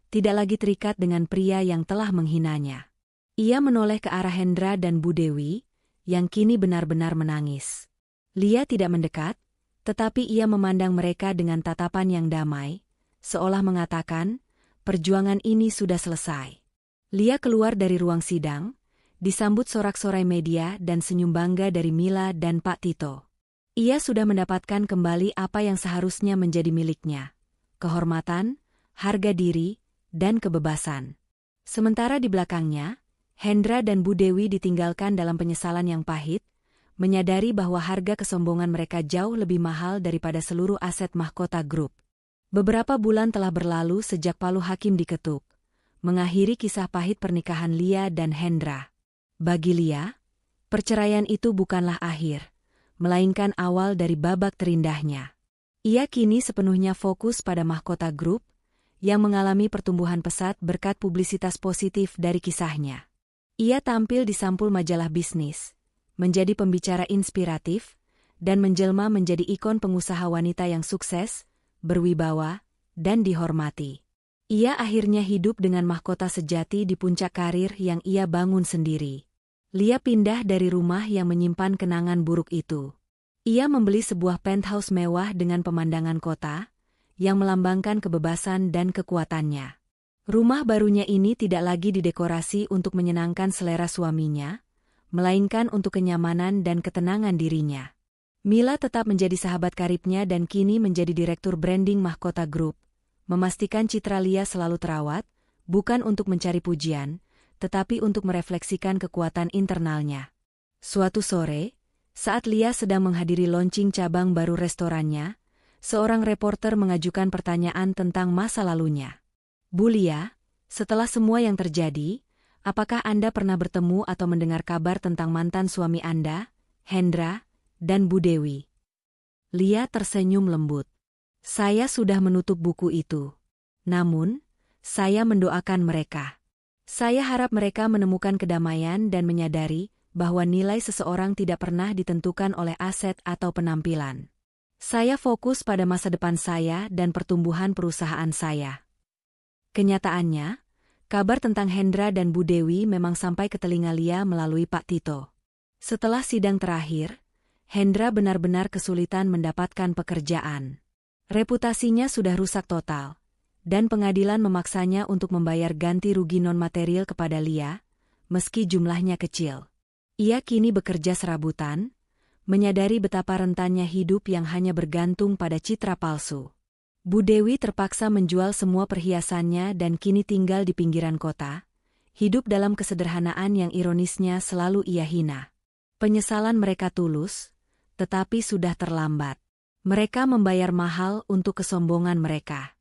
tidak lagi terikat dengan pria yang telah menghinanya. Ia menoleh ke arah Hendra dan Bu Dewi, yang kini benar-benar menangis. Lia tidak mendekat, tetapi ia memandang mereka dengan tatapan yang damai, seolah mengatakan, perjuangan ini sudah selesai. Lia keluar dari ruang sidang, disambut sorak-sorai media dan senyum bangga dari Mila dan Pak Tito. Ia sudah mendapatkan kembali apa yang seharusnya menjadi miliknya, kehormatan, harga diri, dan kebebasan. Sementara di belakangnya, Hendra dan Bu Dewi ditinggalkan dalam penyesalan yang pahit, menyadari bahwa harga kesombongan mereka jauh lebih mahal daripada seluruh aset Mahkota Group. Beberapa bulan telah berlalu sejak palu hakim diketuk, mengakhiri kisah pahit pernikahan Lia dan Hendra. Bagi Lia, perceraian itu bukanlah akhir, melainkan awal dari babak terindahnya. Ia kini sepenuhnya fokus pada Mahkota Group, yang mengalami pertumbuhan pesat berkat publisitas positif dari kisahnya. Ia tampil di sampul majalah bisnis, menjadi pembicara inspiratif, dan menjelma menjadi ikon pengusaha wanita yang sukses, berwibawa, dan dihormati. Ia akhirnya hidup dengan mahkota sejati di puncak karir yang ia bangun sendiri. Lia pindah dari rumah yang menyimpan kenangan buruk itu. Ia membeli sebuah penthouse mewah dengan pemandangan kota, yang melambangkan kebebasan dan kekuatannya. Rumah barunya ini tidak lagi didekorasi untuk menyenangkan selera suaminya, melainkan untuk kenyamanan dan ketenangan dirinya. Mila tetap menjadi sahabat karibnya dan kini menjadi direktur branding Mahkota Group, memastikan citra Lia selalu terawat, bukan untuk mencari pujian, tetapi untuk merefleksikan kekuatan internalnya. Suatu sore, saat Lia sedang menghadiri launching cabang baru restorannya, seorang reporter mengajukan pertanyaan tentang masa lalunya. "Bu Lia, setelah semua yang terjadi, Apakah Anda pernah bertemu atau mendengar kabar tentang mantan suami Anda, Hendra, dan Bu Dewi? Lia tersenyum lembut. Saya sudah menutup buku itu. Namun, saya mendoakan mereka. Saya harap mereka menemukan kedamaian dan menyadari bahwa nilai seseorang tidak pernah ditentukan oleh aset atau penampilan. Saya fokus pada masa depan saya dan pertumbuhan perusahaan saya. Kenyataannya, kabar tentang Hendra dan Bu Dewi memang sampai ke telinga Lia melalui Pak Tito. Setelah sidang terakhir, Hendra benar-benar kesulitan mendapatkan pekerjaan. Reputasinya sudah rusak total, dan pengadilan memaksanya untuk membayar ganti rugi non-material kepada Lia, meski jumlahnya kecil. Ia kini bekerja serabutan, menyadari betapa rentannya hidup yang hanya bergantung pada citra palsu. Bu Dewi terpaksa menjual semua perhiasannya dan kini tinggal di pinggiran kota, hidup dalam kesederhanaan yang ironisnya selalu ia hina. Penyesalan mereka tulus, tetapi sudah terlambat. Mereka membayar mahal untuk kesombongan mereka.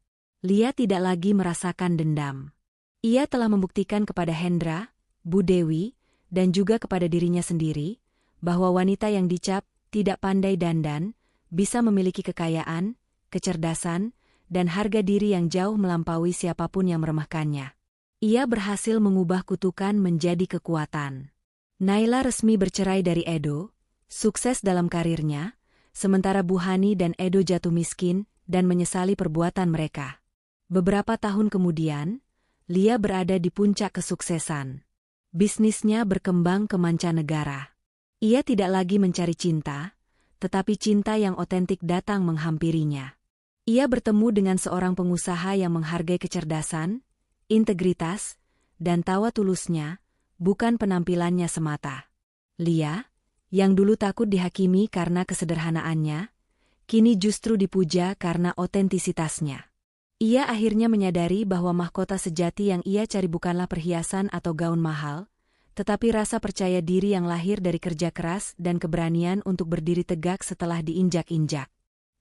Lia tidak lagi merasakan dendam. Ia telah membuktikan kepada Hendra, Bu Dewi, dan juga kepada dirinya sendiri, bahwa wanita yang dicap tidak pandai dandan, bisa memiliki kekayaan, kecerdasan, dan harga diri yang jauh melampaui siapapun yang meremehkannya. Ia berhasil mengubah kutukan menjadi kekuatan. Naila resmi bercerai dari Edo, sukses dalam karirnya, sementara Bu Hani dan Edo jatuh miskin dan menyesali perbuatan mereka. Beberapa tahun kemudian, Lia berada di puncak kesuksesan. Bisnisnya berkembang ke mancanegara. Ia tidak lagi mencari cinta, tetapi cinta yang otentik datang menghampirinya. Ia bertemu dengan seorang pengusaha yang menghargai kecerdasan, integritas, dan tawa tulusnya, bukan penampilannya semata. Lia, yang dulu takut dihakimi karena kesederhanaannya, kini justru dipuja karena otentisitasnya. Ia akhirnya menyadari bahwa mahkota sejati yang ia cari bukanlah perhiasan atau gaun mahal, tetapi rasa percaya diri yang lahir dari kerja keras dan keberanian untuk berdiri tegak setelah diinjak-injak.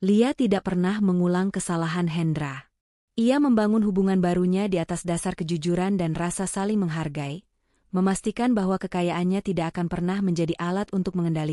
Lia tidak pernah mengulang kesalahan Hendra. Ia membangun hubungan barunya di atas dasar kejujuran dan rasa saling menghargai, memastikan bahwa kekayaannya tidak akan pernah menjadi alat untuk mengendalikan